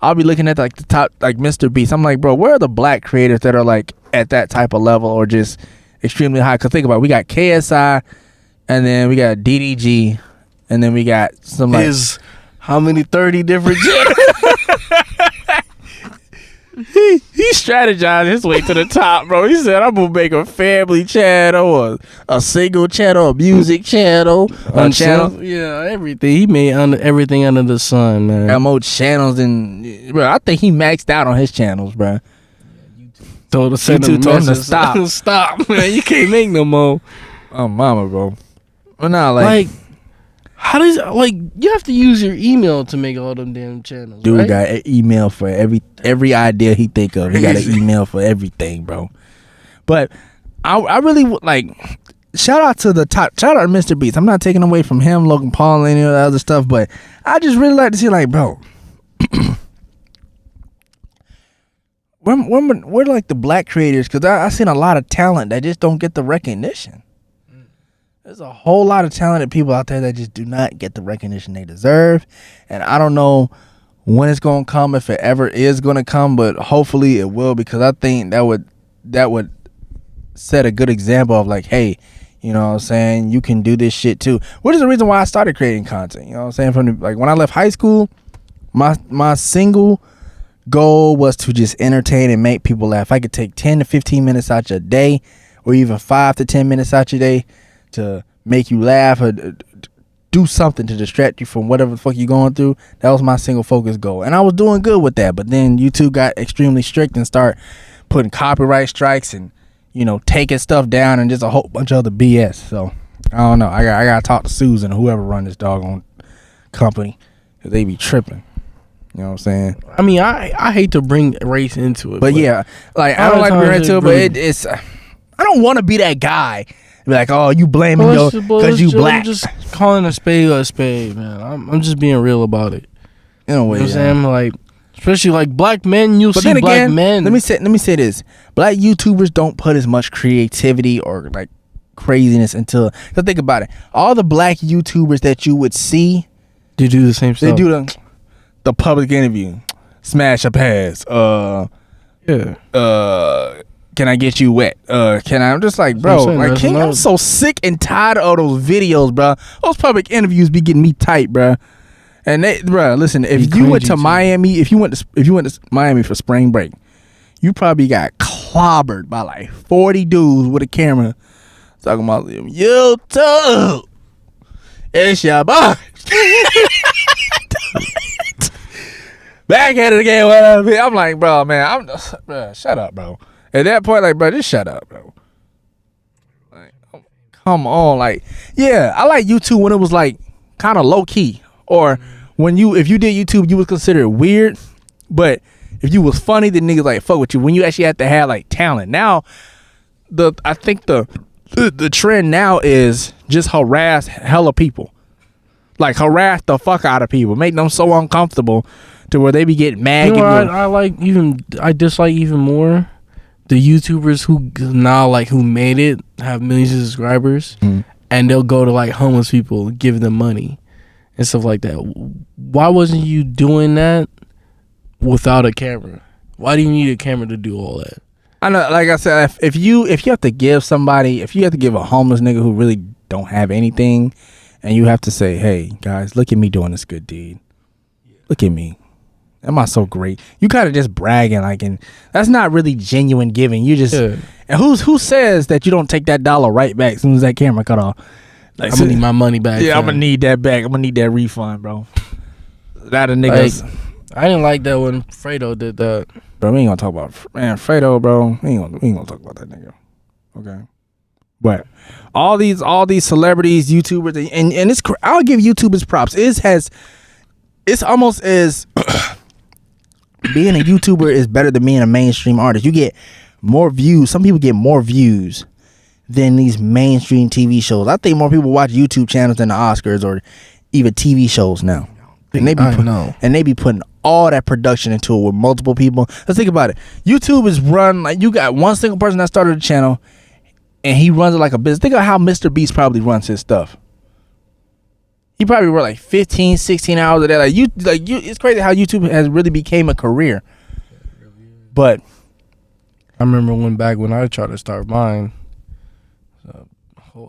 I'll be looking at like the top, like Mr. Beast. I'm like, bro, where are the black creators that are like at that type of level or just extremely high? Because think about it, we got KSI, and then we got DDG, and then we got some like how many 30 different he strategized his way to the top, bro. He said, I'm gonna make a family channel, a single channel, a music channel, a channel. Yeah, everything. He made everything under the sun, man. Got more channels than, bro. I think he maxed out on his channels, bro. Told him to stop. Stop, man. You can't make no more. Oh, mama, bro. Well, nah, like how does you have to use your email to make all them damn channels? Dude right? got an email for every idea he think of. He got an email for everything, bro. But I really like shout out to Mr. Beast. I'm not taking away from him, Logan Paul, and any of the other stuff, but I just really like to see like, bro, we're like the black creators, because I seen a lot of talent that just don't get the recognition. There's a whole lot of talented people out there that just do not get the recognition they deserve. And I don't know when it's going to come, if it ever is going to come, but hopefully it will, because I think that would set a good example of like, hey, you know what I'm saying, you can do this shit too. Which is the reason why I started creating content. You know what I'm saying? Like when I left high school, my single goal was to just entertain and make people laugh. I could take 10 to 15 minutes out your day, or even 5 to 10 minutes out your day, to make you laugh or do something to distract you from whatever the fuck you're going through. That was my single focus goal, and I was doing good with that. But then YouTube got extremely strict and start putting copyright strikes and, you know, taking stuff down and just a whole bunch of other BS. So I don't know. I gotta talk to Susan or whoever run this doggone company, because they be tripping. You know what I'm saying? I mean, I hate to bring race into it, but yeah, like I don't like to bring into it, but it's I don't want to be that guy. Be like, oh, you blaming yo because you black. I'm just calling a spade, man. I'm just being real about it. In a way, you know what I'm saying? Like, especially like black men, you'll see black men. Let me say this: black YouTubers don't put as much creativity or like craziness into. Cause think about it, all the black YouTubers that you would see, they do the same stuff. They do the public interview, smash a pass, can I get you wet? I'm just like, bro, like, I'm so sick and tired of those videos, bro. Those public interviews be getting me tight, bro. And bro, listen, if you went to Miami, if you went to Miami for spring break, you probably got clobbered by like 40 dudes with a camera talking about YouTube. It's your boy. Back at it again. Whatever. I'm like, bro, man, bro, shut up, bro. At that point, like, bro, just shut up, bro. Like, come on, like, yeah, I like YouTube when it was like kind of low key, or when if you did YouTube, you was considered weird, but if you was funny, then niggas like fuck with you. When you actually have to have like talent. Now, I think the trend now is just harass hella people, like harass the fuck out of people, make them so uncomfortable to where they be getting mad. You know, I dislike even more the YouTubers who now like who made it have millions of subscribers, and they'll go to like homeless people, give them money and stuff like that. Why wasn't you doing that without a camera? Why do you need a camera to do all that? I know, like I said, if you have to give somebody, if you have to give a homeless nigga who really don't have anything, and you have to say, hey guys, look at me doing this good deed. Look at me. Am I so great? You kind of just bragging, like, and that's not really genuine giving. You just, and who says that you don't take that dollar right back as soon as that camera cut off? Like, I'm gonna need my money back. Yeah, I'm gonna need that back. I'm gonna need that refund, bro. That a niggas. Like, I didn't like that when Fredo did that. Bro, we ain't gonna talk about Fredo, bro. We ain't gonna talk about that nigga. Okay. But all these celebrities, YouTubers, and it's, I'll give YouTubers props. It's almost as being a YouTuber is better than being a mainstream artist. You get more views. Some people get more views than these mainstream TV shows. I think more people watch YouTube channels than the Oscars or even TV shows now. And they be putting all that production into it with multiple people. Let's think about it. YouTube is run like you got one single person that started the channel, and he runs it like a business. Think of how Mr. Beast probably runs his stuff. He probably worked like 15, 16 hours a day. It's crazy how YouTube has really became a career. But I remember when I tried to start mine.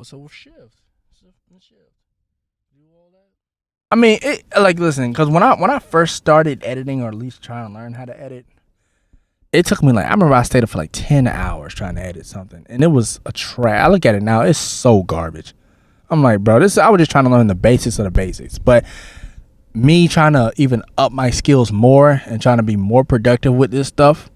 So shift. I mean, listen, because when I first started editing, or at least trying to learn how to edit, it took me I remember I stayed up for like 10 hours trying to edit something, and it was a trap. I look at it now, it's so garbage. I'm like, bro, I was just trying to learn the basics of the basics. But me trying to even up my skills more and trying to be more productive with this stuff,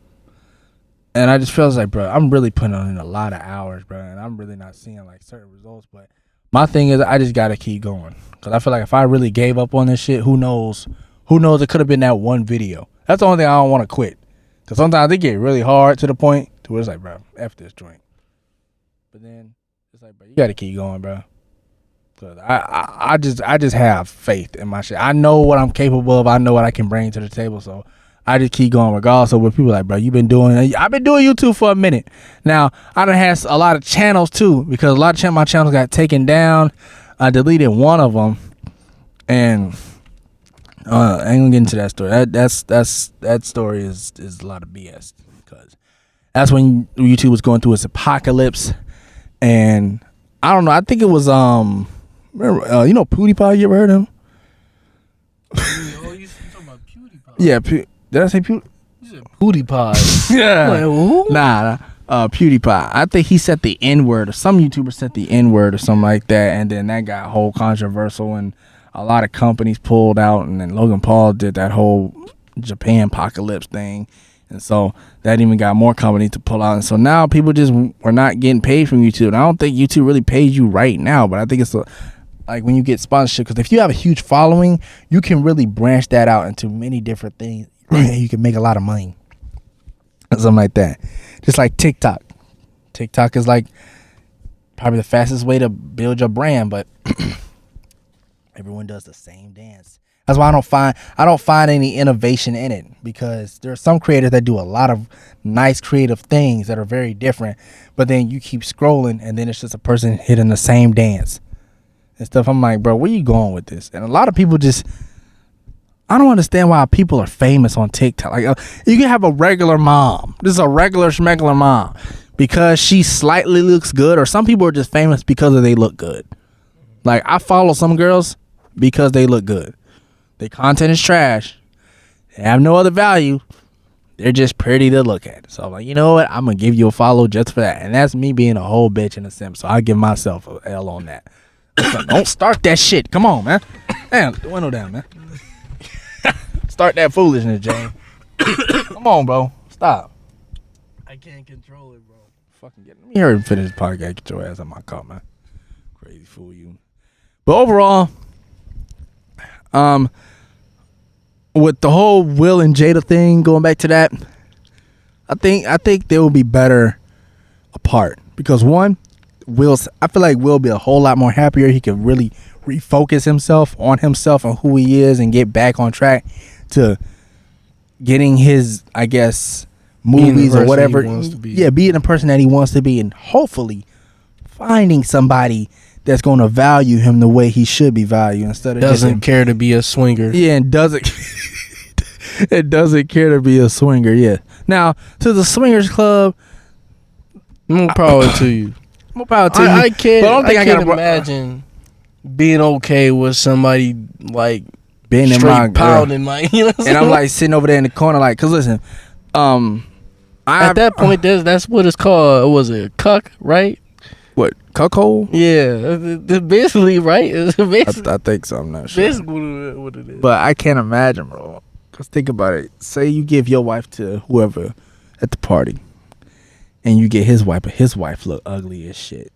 and I just feels like, bro, I'm really putting in a lot of hours, bro, and I'm really not seeing like certain results. But my thing is, I just gotta keep going, because I feel like if I really gave up on this shit, who knows? It could have been that one video. That's the only thing I don't want to quit, because sometimes it get really hard to the point to where it's like, bro, F this joint. But then it's like, bro, you gotta keep going, bro. I just have faith in my shit. I know what I'm capable of. I know what I can bring to the table. So I just keep going regardless of what people like, bro, I've been doing YouTube for a minute. Now, I done had a lot of channels too, because a lot of my channels got taken down. I deleted one of them, and I ain't gonna get into that story. That story is a lot of BS, because that's when YouTube was going through its apocalypse. And I don't know, I think it was remember, you know PewDiePie? You ever heard of him? Oh, you talking about PewDiePie? Yeah, did I say PewDiePie? You said PewDiePie. Yeah. Like, who? Nah, PewDiePie. I think he said the N-word, or some YouTuber said the N-word or something like that, and then that got whole controversial, and a lot of companies pulled out, and then Logan Paul did that whole Japan apocalypse thing, and so that even got more companies to pull out. And so now people just are not getting paid from YouTube. And I don't think YouTube really pays you right now, but I think it's like when you get sponsorship, because if you have a huge following, you can really branch that out into many different things. You can make a lot of money, something like that. Just like TikTok. TikTok is like probably the fastest way to build your brand, but everyone does the same dance. That's why I don't find any innovation in it, because there are some creators that do a lot of nice creative things that are very different, but then you keep scrolling and then it's just a person hitting the same dance and stuff. I'm like, bro, where you going with this? And a lot of people I don't understand why people are famous on TikTok. Like, you can have a regular mom. This is a regular schmegular mom, because she slightly looks good, or some people are just famous because they look good. Like, I follow some girls because they look good. Their content is trash. They have no other value. They're just pretty to look at. So I'm like, you know what? I'm going to give you a follow just for that. And that's me being a whole bitch in a simp. So I give myself a L on that. So don't start that shit. Come on, man. Damn, the window down, man. Start that foolishness, Jane. Come on, bro. Stop. I can't control it, bro. Fucking let me hurry and finish this podcast. Get your ass on my car, man. Crazy fool you. But overall, with the whole Will and Jada thing, going back to that, I think they will be better apart, because one, I feel like Will be a whole lot more happier. He can really refocus himself on himself and who he is and get back on track to getting his, I guess, Being the movies or person whatever. he wants to be. Yeah, being the person that he wants to be, and hopefully finding somebody that's going to value him the way he should be valued instead of Doesn't care to be a swinger. Yeah, and doesn't it doesn't care to be a swinger. Yeah. Now to the swingers club, More power to you. more power to you. I can't. But I don't think I can't gotta imagine being okay with somebody like being in my straight pounding, like, you know. What I'm and I'm saying? like sitting over there in the corner, like, cause listen, At that point, that's what it's called. Was it cuck, right? what cuckold? Yeah, that's basically right. It's basically, I think so. I'm not sure. basically what it is. But I can't imagine, bro. Cause think about it. Say you give your wife to whoever at the party, and you get his wife, but his wife look ugly as shit.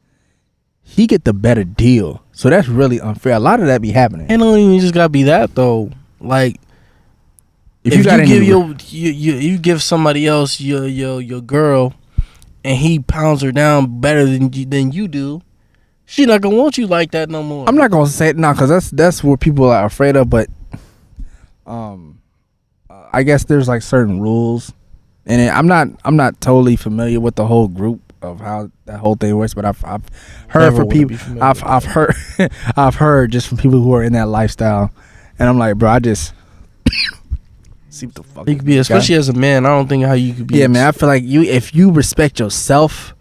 He get the better deal, so that's really unfair. A lot of that be happening. It don't even just gotta be that though. Like if you give you give somebody else your girl, and he pounds her down better than you do, she not gonna want you like that no more. I'm not gonna say it now, cause that's what people are afraid of. But I guess there's like certain rules, and I'm not totally familiar with the whole group of how that whole thing works. But I've heard from people. I've heard I've heard just from people who are in that lifestyle, and I'm like, bro, I just see what the fuck. You could be, especially as a man. I don't think how you could be. Yeah, man. I feel like if you respect yourself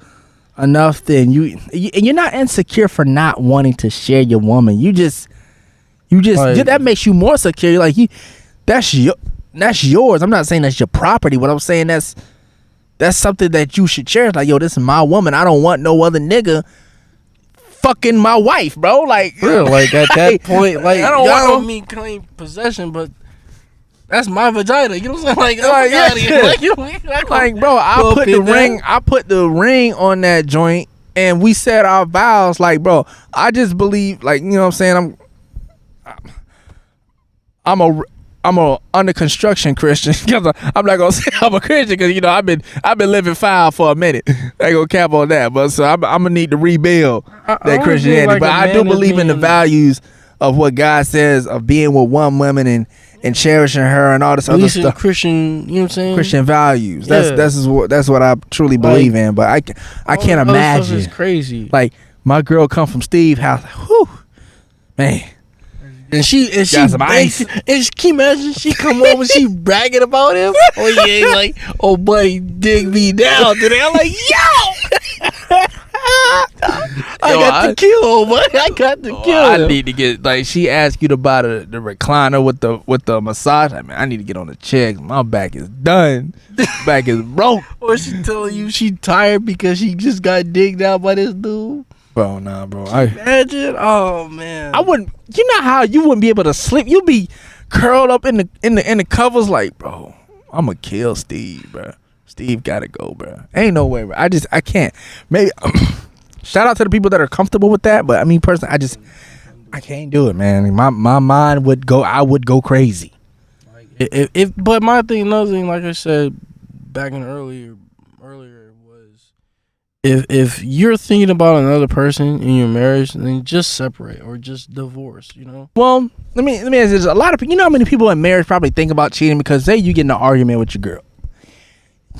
enough, then and you're not insecure for not wanting to share your woman. You just Like, that makes you more secure. You're like that's yours. I'm not saying that's your property. What I'm saying that's something that you should cherish. Like, yo, this is my woman. I don't want no other nigga fucking my wife, bro. Like, real, like at that point, like I y'all don't don't mean claim possession, but that's my vagina. You know what I'm saying? Like, Like, outta yeah. here. Like, you know, like, bro, I put the ring on that joint, and we said our vows. Like, bro, I just believe, like, you know what I'm saying. I'm a under construction Christian. I'm not gonna say I'm a Christian because I've been living foul for a minute. I ain't gonna cap on that, but so I'm gonna need to rebuild that Christianity. like but a I do man is believe in the being- values of what God says of being with one woman and cherishing her and all this at other least in stuff. Christian, you know what I'm saying? Christian values. Yeah. That's what I truly believe in. But I can't All that stuff imagine. is crazy. Like, my girl come from Steve house. Whew, man. And she Got some ice. and she, can you imagine she come over and she bragging about him? Oh yeah, like, oh buddy, dig me down today. I'm like, yo, I got the kill, buddy. I got the kill. I need to get, like, she asked you to buy the recliner with the massage. I mean, I need to get on the check. My back is done. Back is broke. Or she telling you she tired because she just got digged out by this dude. Bro, nah, bro. Imagine, oh man, I wouldn't. You know how you wouldn't be able to sleep? You'd be curled up in the covers, like, bro, I'm gonna kill Steve, bro. Steve gotta go, bro. Ain't no way, bro. I can't. Maybe shout out to the people that are comfortable with that, but I mean, personally, I can't do it, man. My mind would go. I would go crazy. But my thing, another thing, like I said back in earlier was, if you're thinking about another person in your marriage, then just separate or just divorce. You know. Well, let me ask you this. A lot of people, how many people in marriage probably think about cheating because say you get in an argument with your girl.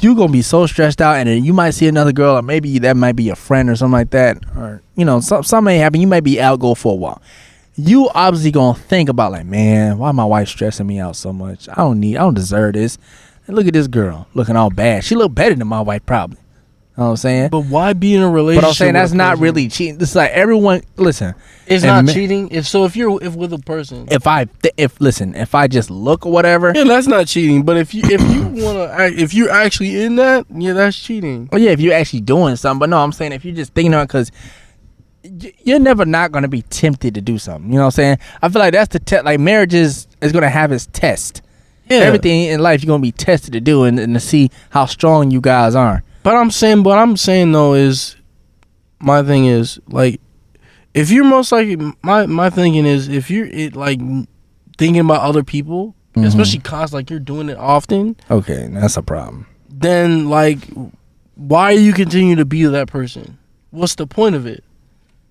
You gonna be so stressed out, and then you might see another girl, or maybe that might be a friend or something like that, or something may happen. You might be out go for a while. You obviously gonna think about, like, man, why my wife stressing me out so much? I don't deserve this. And look at this girl looking all bad. She look better than my wife probably. You know what I'm saying? But why be in a relationship? But I'm saying with that's a not person? really cheating. It's like everyone. Listen, It's and not cheating. If with a person, if I just look or whatever. yeah, that's not cheating. But if you're actually in that, yeah, that's cheating. Well, yeah, if you're actually doing something. But no, I'm saying if you're just thinking about it, because you're never not going to be tempted to do something. You know what I'm saying? I feel like that's the test. Like, marriage is going to have its test. Yeah. Everything in life you're going to be tested to do and to see how strong you guys are. But I'm saying though is, my thing is, like, if you're most likely, my thinking is, if you're like thinking about other people, especially cause like you're doing it often, Okay, that's a problem. then like, why are you continue to be that person? What's the point of it?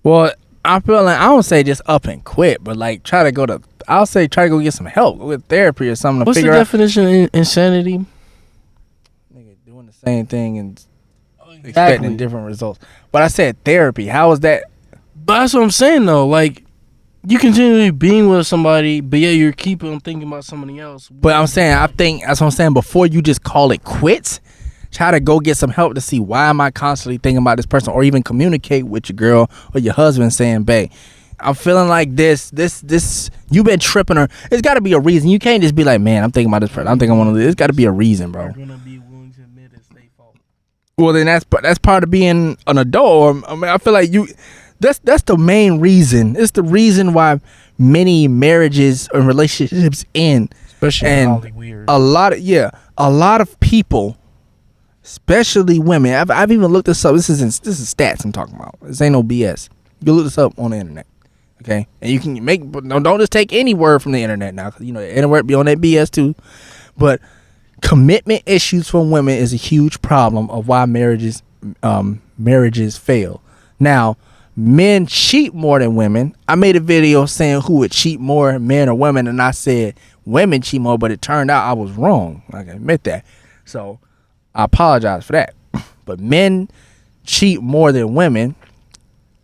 Well, I feel like I don't say just up and quit, but like I'll say try to go get some help, go get therapy or something. What's the definition of insanity? Nigga doing the same thing and expecting different results. But I said therapy. How is that? But that's what I'm saying though. Like you continually being with somebody, but yeah, you're keeping thinking about somebody else. But I'm saying that's what I'm saying. Before you just call it quits, try to go get some help to see why am I constantly thinking about this person, or even communicate with your girl or your husband saying, babe, I'm feeling like this, you've been tripping her. It's got to be a reason. You can't just be like, man, I'm thinking about this person. I'm thinking I want to do this. It's got to be a reason, bro. Gonna be willing to admit it's their fault. Well, then that's part of being an adult. I mean, I feel like that's the main reason. It's the reason why many marriages and relationships end. Especially in Hollywood. A lot of people, especially women. I've even looked this up. This is stats I'm talking about. This ain't no BS. You can look this up on the internet, okay? And you can don't just take any word from the internet now, because the internet be on that BS too. But commitment issues for women is a huge problem of why marriages fail. Now, men cheat more than women. I made a video saying who would cheat more, men or women, and I said women cheat more, but it turned out I was wrong. I can admit that. So I apologize for that. But men cheat more than women,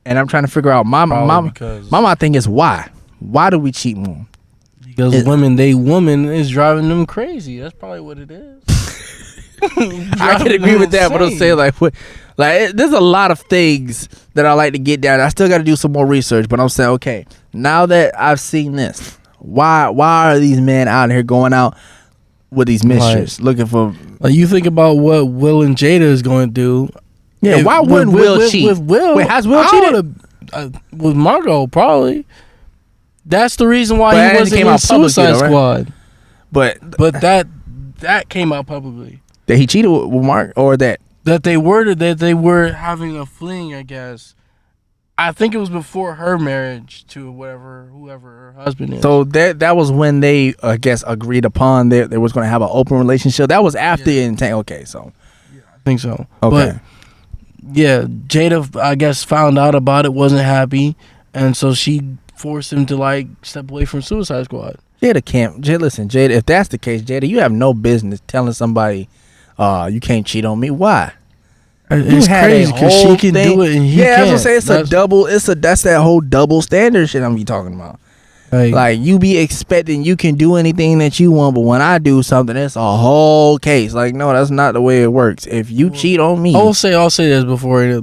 and I'm trying to figure out my thing is why. Why do we cheat more? Because woman is driving them crazy. That's probably what it is. I can agree with that, but I'm saying there's a lot of things that I like to get down. I still got to do some more research, but I'm saying, okay, now that I've seen this, why are these men out here going out with these mistresses looking for? Like you think about what Will and Jada is going to do. Yeah, why wouldn't Will cheat? With Will, wait, has Will cheated? With Margot, probably. That's the reason why he wasn't in Suicide Squad. But that came out publicly. That he cheated with Mark, or that they were having a fling, I guess. I think it was before her marriage to whoever her husband is. So that was when they, I guess, agreed upon that they was going to have an open relationship. That was after the intent. Okay, so yeah, I think so. Okay. But yeah, Jada, I guess, found out about it, wasn't happy, and so she forced him to step away from Suicide Squad. Listen, Jada, if that's the case, Jada, you have no business telling somebody you can't cheat on me. Why? It's crazy because she can do it and he can't. I was gonna say that's that whole double standard shit I'm be talking about. Like you be expecting you can do anything that you want, but when I do something, it's a whole case. Like, no, that's not the way it works. If you cheat on me, I'll say this before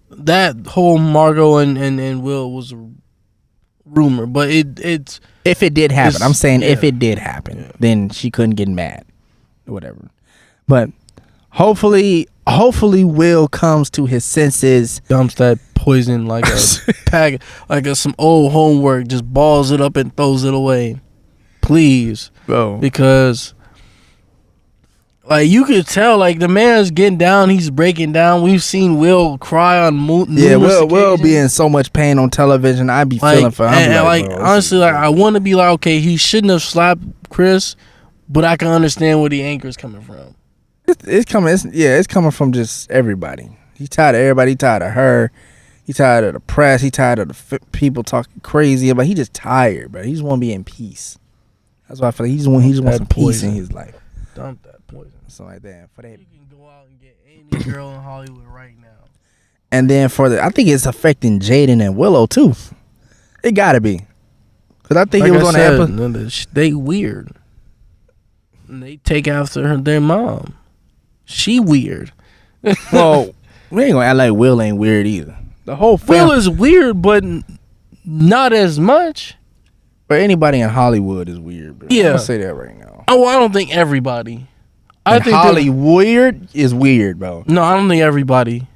that whole Margot and Will was a rumor, but it's if it did happen. I'm saying if it did happen, then she couldn't get mad or whatever. But hopefully Will comes to his senses, dumps that poison like a pack, some old homework, just balls it up and throws it away, please, bro. Because you could tell the man's getting down, he's breaking down. We've seen Will cry on moon. Yeah, Will be in so much pain on television. I'd be feeling for him. Honestly, I want to be okay, he shouldn't have slapped Chris, but I can understand where the anger is coming from. It's coming from just everybody. He's tired of everybody. He's tired of her. He's tired of the press. He's tired of the people talking crazy about. He just tired, bro. He just want to be in peace. That's why I feel like he just wants some peace in his life. Dump that poison. Something like that. For that, you can go out and get any girl in Hollywood right now. And then I think it's affecting Jaden and Willow too. It gotta be, because I think it was on the episode. They weird. And they take after their mom. She weird. Well, we ain't gonna act like Will ain't weird either. The whole Will is weird, but not as much. But anybody in Hollywood is weird, bro. Yeah, I'm gonna say that right now. Oh, I don't think everybody. I think Hollywood is weird, bro. No, I don't think everybody.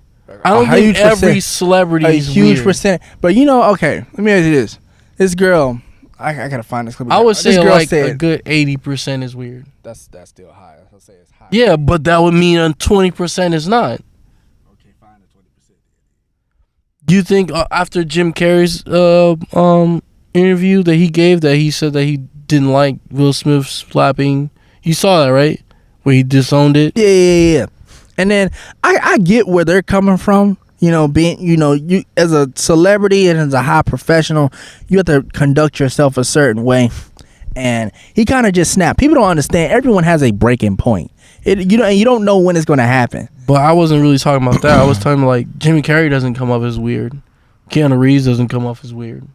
I don't think every celebrity is weird. A huge percent. But okay, let me ask you this. This girl, I gotta find this clip. I would say a good 80% is weird. That's still high. I'll say it's high. Yeah, but that would mean 20% is not. Okay, fine, 20%. Do you think after Jim Carrey's interview that he gave, that he said that he didn't like Will Smith slapping? You saw that, right? Where he disowned it? Yeah. And then I get where they're coming from. being, you as a celebrity and as a high professional, you have to conduct yourself a certain way. And he kind of just snapped. People don't understand. Everyone has a breaking point. You don't know when it's going to happen. But I wasn't really talking about that. I was talking like Jimmy Carrey doesn't come off as weird. Keanu Reeves doesn't come off as weird.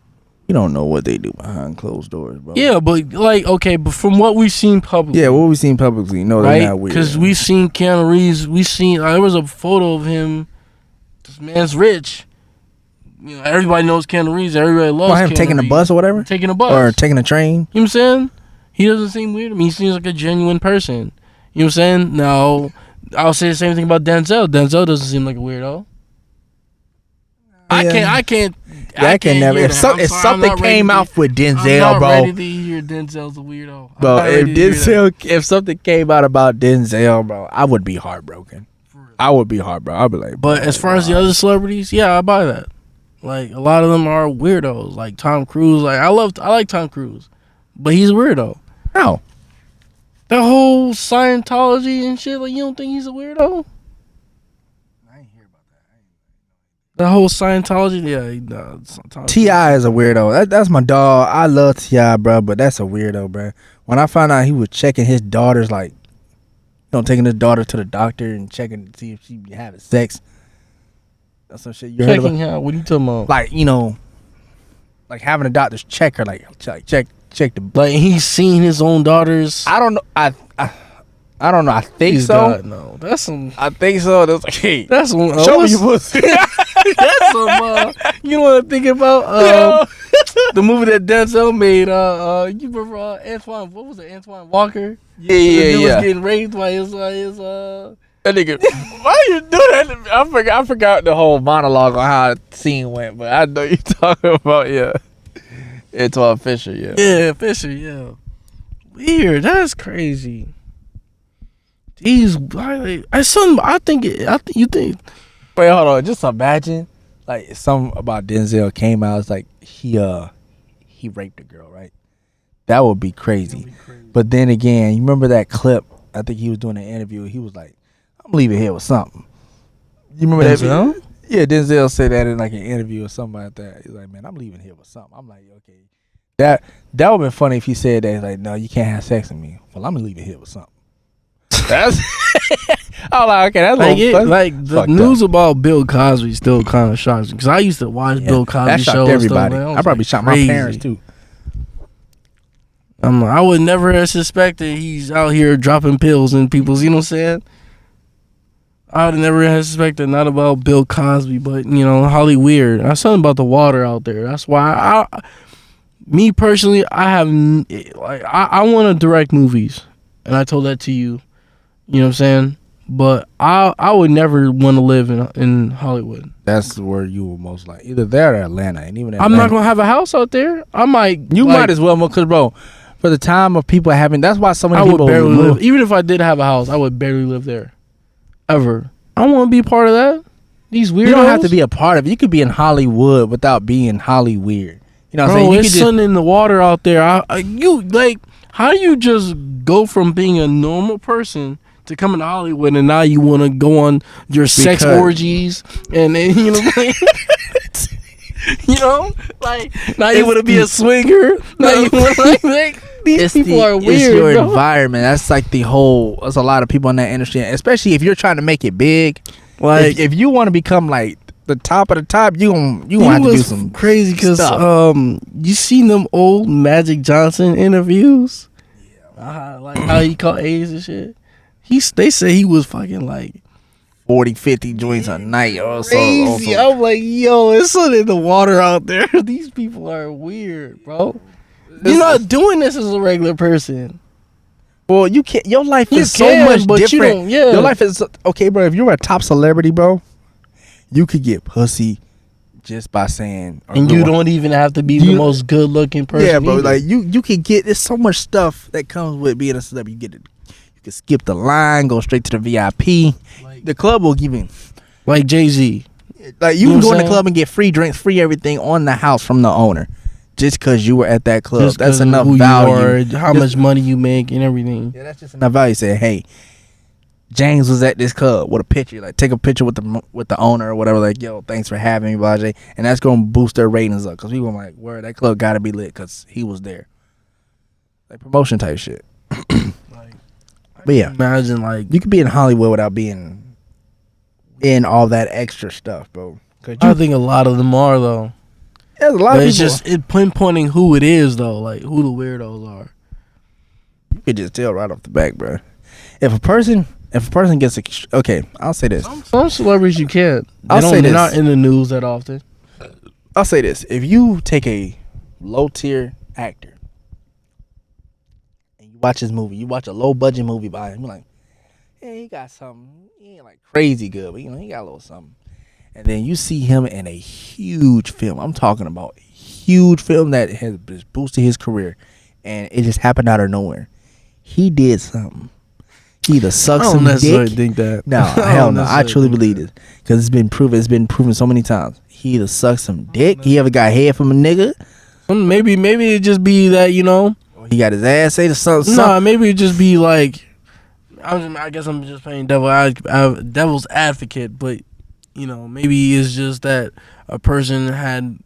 You don't know what they do behind closed doors, bro. Yeah, but but from what we've seen publicly. Yeah, what we've seen publicly, no, they're not weird. Because we've seen Keanu Reeves. There was a photo of him. This man's rich. Everybody knows Keanu Reeves. Everybody loves him Keanu taking Reeves. a bus or whatever? Taking a bus. Or taking a train. You know what I'm saying? He doesn't seem weird to me. He seems like a genuine person. You know what I'm saying? Now, I'll say the same thing about Denzel. Denzel doesn't seem like a weirdo. Yeah. I can't never. If something came out with Denzel, I'm not bro. ready to hear Denzel's a weirdo. Bro, if something came out about Denzel, bro, I would be heartbroken. I'd be like. But as far as the other celebrities, yeah, I buy that. Like a lot of them are weirdos. Like Tom Cruise. Like I like Tom Cruise, but he's a weirdo. How? The whole Scientology and shit. Like you don't think he's a weirdo? I ain't hear about that. The whole Scientology, T.I. is a weirdo. That's my dog. I love T.I., bro, but that's a weirdo, bro. When I found out he was checking his daughter's, like, taking his daughter to the doctor and checking to see if she be having sex. That's some shit you heard about. Checking how? What are you talking about? Like, like having a doctor's check her, like check the. Like he's seen his own daughters. I don't know. I don't know. I think so. God, no, that's some. I think so. That's like, hey, that's some. Show me your pussy. That's some. You know what I'm thinking about? The movie that Denzel made. You remember Antoine? What was it? Antoine Walker. Yeah. He was getting raped by his. That nigga. Why you do that? I forgot the whole monologue on how the scene went, but I know you talking about Antoine Fisher. Yeah, Fisher. Yeah. Weird. That's crazy. These, I think you think. Wait, hold on. Just imagine, like, something about Denzel came out. It's like he raped a girl, right? That would be crazy. But then again, you remember that clip? I think he was doing an interview. He was like, "I'm leaving here with something." You remember Denzel? that? Yeah, Denzel said that in like an interview or something like that. He's like, "Man, I'm leaving here with something." I'm like, okay, that would have been funny if he said that. He's like, "No, you can't have sex with me." Well, I'm leaving here with something. That's I'm like, okay, that's the news about Bill Cosby still kind of shocks me because I used to watch Bill Cosby that shocked shows. Everybody, Stuff, I probably shocked my parents too. I'm like, I would never have suspected he's out here dropping pills in people's. You know what I'm saying? I would never have suspected not about Bill Cosby, but Holly Weird. That's something about the water out there. That's why me personally, I want to direct movies, and I told that to you. You know what I'm saying? But I would never want to live in Hollywood. That's where you will most like either there or Atlanta, and even I'm not gonna have a house out there. I might. You might as well, because bro, for the time of people having, that's why so many people would barely live. Even if I did have a house, I would barely live there, ever. I don't want to be a part of that. These weirdos. You don't have to be a part of it. You could be in Hollywood without being Holly weird. You know what I'm saying? There's something in the water out there. How do you just go from being a normal person to coming to Hollywood and now you want to go on your sex orgies and then, now you want to be a swinger. Now you want these people are weird. It's your environment. That's like there's a lot of people in that industry, especially if you're trying to make it big. Like if you want to become like the top of the top, you gonna have to do some crazy because you seen them old Magic Johnson interviews? Yeah, like how he caught AIDS and shit. They say he was fucking like 40, 50 joints a night or so. Crazy. I'm like, yo, it's something in the water out there. These people are weird, bro. You're not doing this as a regular person. Well, you can't. Your life is so much different. Your life is okay, bro. If you're a top celebrity, bro, you could get pussy just by saying. And you don't even have to be the most good looking person. Yeah, bro. Either. Like you can get. There's so much stuff that comes with being a celebrity. You can skip the line, go straight to the VIP. The club will give you. Like Jay-Z. Like you can go in the club and get free drinks, free everything on the house from the owner. Just because you were at that club. That's enough value. How much money you make and everything. Yeah, that's just enough value. Say, hey, James was at this club with a picture, like take a picture with the owner or whatever, like, yo, thanks for having me, Bajay, and that's gonna boost their ratings up because people are like, where that club gotta be lit because he was there, like promotion type shit. Like, but yeah, imagine like you could be in Hollywood without being in all that extra stuff, bro. I think a lot of them are though. There's a lot of people. It's just pinpointing who it is though, like who the weirdos are. You could just tell right off the back, bro. If a person gets okay, I'll say this. Some celebrities you can't. They're not in the news that often. I'll say this. If you take a low tier actor and you watch his movie, you watch a low budget movie by him, you're like, yeah, he got something. He ain't like crazy good, but he got a little something. And then you see him in a huge film. I'm talking about a huge film that has boosted his career, and it just happened out of nowhere. He did something. He either sucked some dick. I don't necessarily think that. No, hell no. I truly believe it because it's been proven. It's been proven so many times. He either sucked some dick. He ever got head from a nigga. Maybe it just be that Or he got his ass ate or something. Nah, maybe it just be like. I guess I'm just playing devil's advocate, but. Maybe it's just that a person had,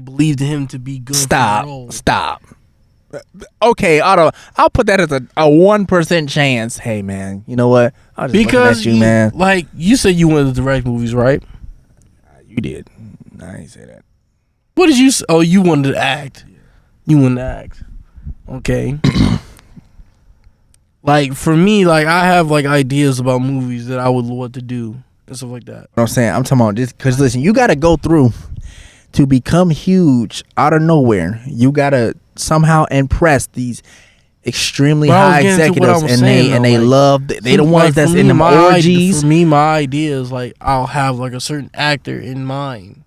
believed him to be good. Stop. Okay, I'll put that as a 1% chance. Hey, man, you know what? I'll just because at you, man. Like, you said you wanted to direct movies, right? You did. I ain't say that. What did you say? Oh, you wanted to act. You wanted to act. Okay. Like, for me, like, I have, like, ideas about movies that I would want to do. And stuff like that. What I'm saying, I'm talking about this because listen, you got to go through to become huge out of nowhere. You got to somehow impress these extremely high executives, and they love they the ones that's in the orgies. For me, my idea is like I'll have like a certain actor in mind,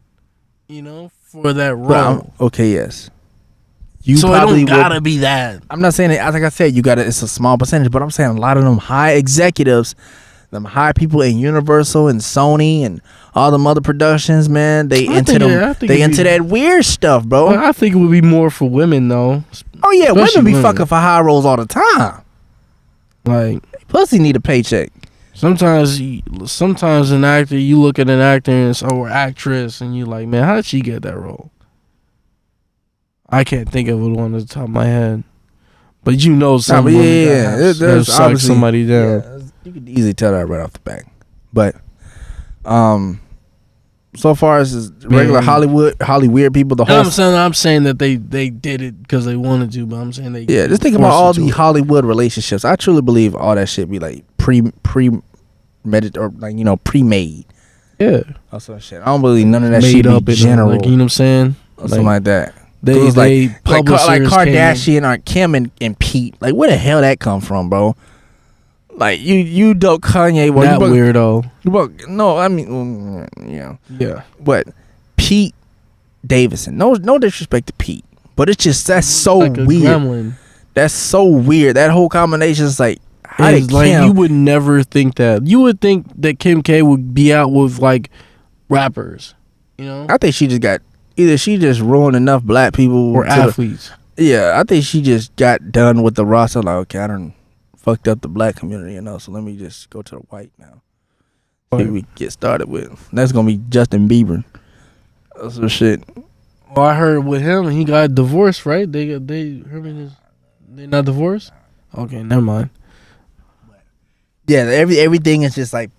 for that role. Okay, yes. You so probably it don't gotta be that. I'm not saying it. Like I said, you got to. It's a small percentage, but I'm saying a lot of them high executives. Them high people in Universal and Sony and all them other productions, man, they into that weird stuff, bro. I think it would be more for women though. Oh yeah, women be fucking for high roles all the time. Like pussy need a paycheck. Sometimes an actor, you look at an actor or actress, and you like, man, how did she get that role? I can't think of one at the top of my head, but someone that sucks somebody down. Yeah. You could easily tell that right off the back. But so far as regular Holly weird people, I'm saying that they did it because they wanted to, but I'm saying they just think about all the Hollywood relationships. I truly believe all that shit be like pre-meditated or like pre-made. Yeah, also shit. I don't believe none of that shit up be general. Like, you know what I'm saying? Something like that. They like Kardashian or Kim and Pete. Like where the hell that come from, bro? Like you dope Kanye. Well, that weirdo. No, I mean, yeah. But Pete Davidson. No disrespect to Pete, but it's just that's so like weird. Gremlin. That's so weird. That whole combination is like, you would never think that. You would think that Kim K would be out with like rappers. I think she just ruined enough black people or athletes. I think she just got done with the roster. Like, okay, I done fucked up the black community, so let me just go to the white now. See what we get started with. That's gonna be Justin Bieber. That's some shit. Well, I heard with him, he got divorced, right? They not divorced? Okay, never mind. Yeah, everything is just like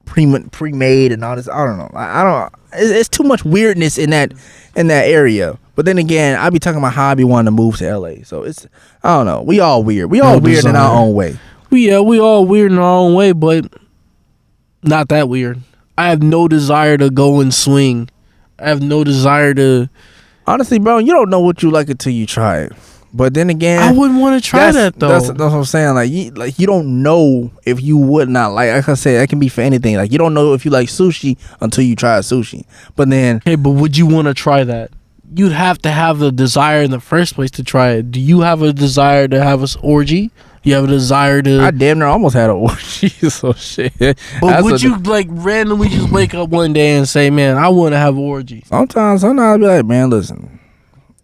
pre-made and all this. I don't know. It's too much weirdness in that area. But then again, I be talking about how I be wanting to move to LA. So I don't know. We all weird. We all weird in our own way. We all weird in our own way, but not that weird. I have no desire to go and swing. I have no desire to. Honestly, bro, you don't know what you like until you try it. But then again, I wouldn't want to try that though. That's what I'm saying. Like you don't know if you would not like I said, that can be for anything. Like you don't know if you like sushi until you try sushi. But then, hey, but would you want to try that? You'd have to have the desire in the first place to try it. Do you have a desire to have an orgy? Do you have a desire to? I damn near almost had an orgy. So shit. But would you like randomly just wake up one day and say, "Man, I want to have an orgy"? Sometimes I'll be like, "Man, listen."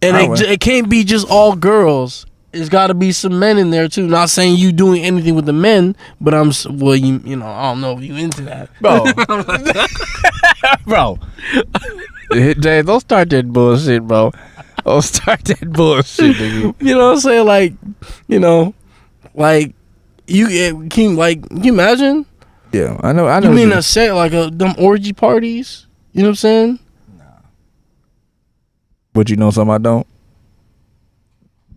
And it can't be just all girls. it's got to be some men in there too. Not saying you doing anything with the men, but I don't know if you into that, bro. Bro, Jay, don't start that bullshit, bro. Don't start that bullshit, nigga. You know what I'm saying? Like, can you imagine? Yeah, I know. You mean a set like them orgy parties? You know what I'm saying? But you know something I don't.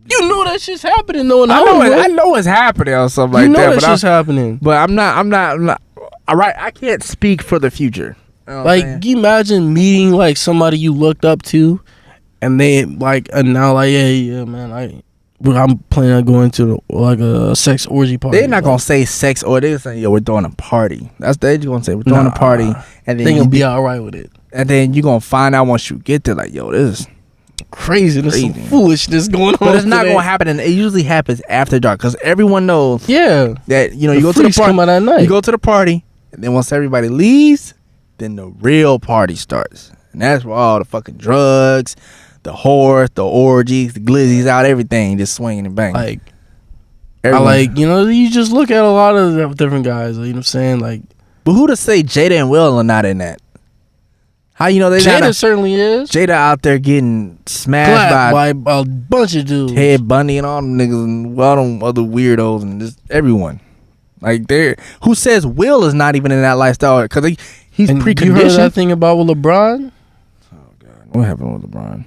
You know that shit's happening though. I know it's happening or something like that. But shit's happening. But I'm not. All right, I can't speak for the future. You know like, can you imagine meeting like somebody you looked up to, and they and now yeah, man, I'm planning on going to like a sex orgy party. They're not gonna say sex or they're saying we're throwing a party. That's they just gonna say we're throwing a party, and then they gonna be all right with it. And then you gonna find out once you get there, like, yo, this is crazy. There's some foolishness going on. But it's not gonna happen, and it usually happens after dark because everyone knows. Yeah, that you go to the party. Come out at night. You go to the party, and then once everybody leaves, then the real party starts, and that's where all the fucking drugs, the whores, the orgies, the glizzies out, everything just swinging and banging. Like, everyone. You just look at a lot of different guys. You know what I'm saying? Like, but who to say Jada and Will are not in that? How you know they? Jada certainly is. Jada out there getting smashed by a bunch of dudes. Ted Bundy and all them niggas and all them other weirdos and just everyone. Like who says Will is not even in that lifestyle because he's preconditioned. You heard that thing about with LeBron? Oh God, what happened with LeBron?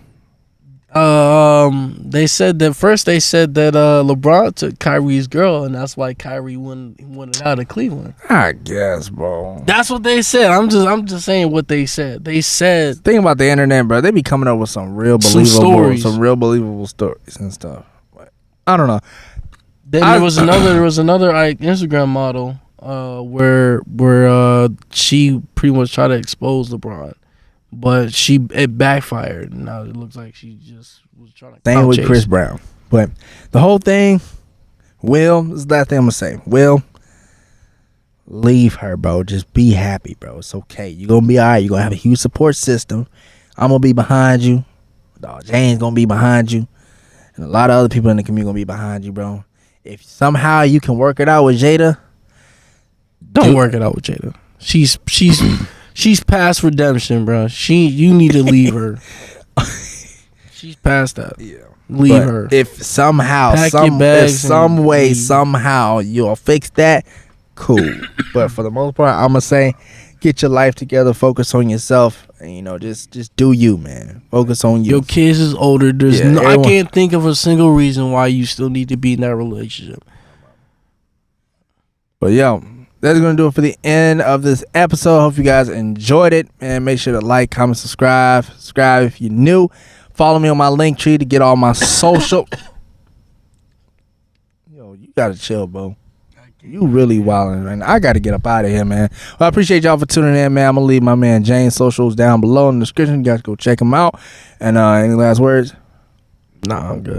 They said that LeBron took Kyrie's girl, and that's why Kyrie wanted out of Cleveland. I guess, bro. That's what they said. I'm just saying what they said. They said, think about the internet, bro. They be coming up with some real believable stories and stuff. But I don't know. Then there was another Instagram model where she pretty much tried to expose LeBron. But it backfired. Now it looks like she just was trying to. Same with Chris Brown. But the whole thing, Will, this is the last thing I'm gonna say. Will, leave her, bro. Just be happy, bro. It's okay. You're gonna be alright. You're gonna have a huge support system. I'm gonna be behind you. Dog, Jane's gonna be behind you. And a lot of other people in the community gonna be behind you, bro. If somehow you can work it out with Jada, don't work it out with Jada. She's past redemption, bro. You need to leave her. She's past that. Yeah. Leave her. If somehow, somehow you'll fix that, cool. But for the most part, I'm gonna say, get your life together, focus on yourself, and just do you, man. Focus on you. Your kids is older. I can't think of a single reason why you still need to be in that relationship. But yo, that's going to do it for the end of this episode. Hope you guys enjoyed it. And make sure to like, comment, subscribe. Subscribe if you're new. Follow me on my link tree to get all my social. Yo, you got to chill, bro. You really wilding, man. I got to get up out of here, man. Well, I appreciate y'all for tuning in, man. I'm going to leave my man Jane's socials down below in the description. You guys go check him out. And any last words? Nah, I'm good.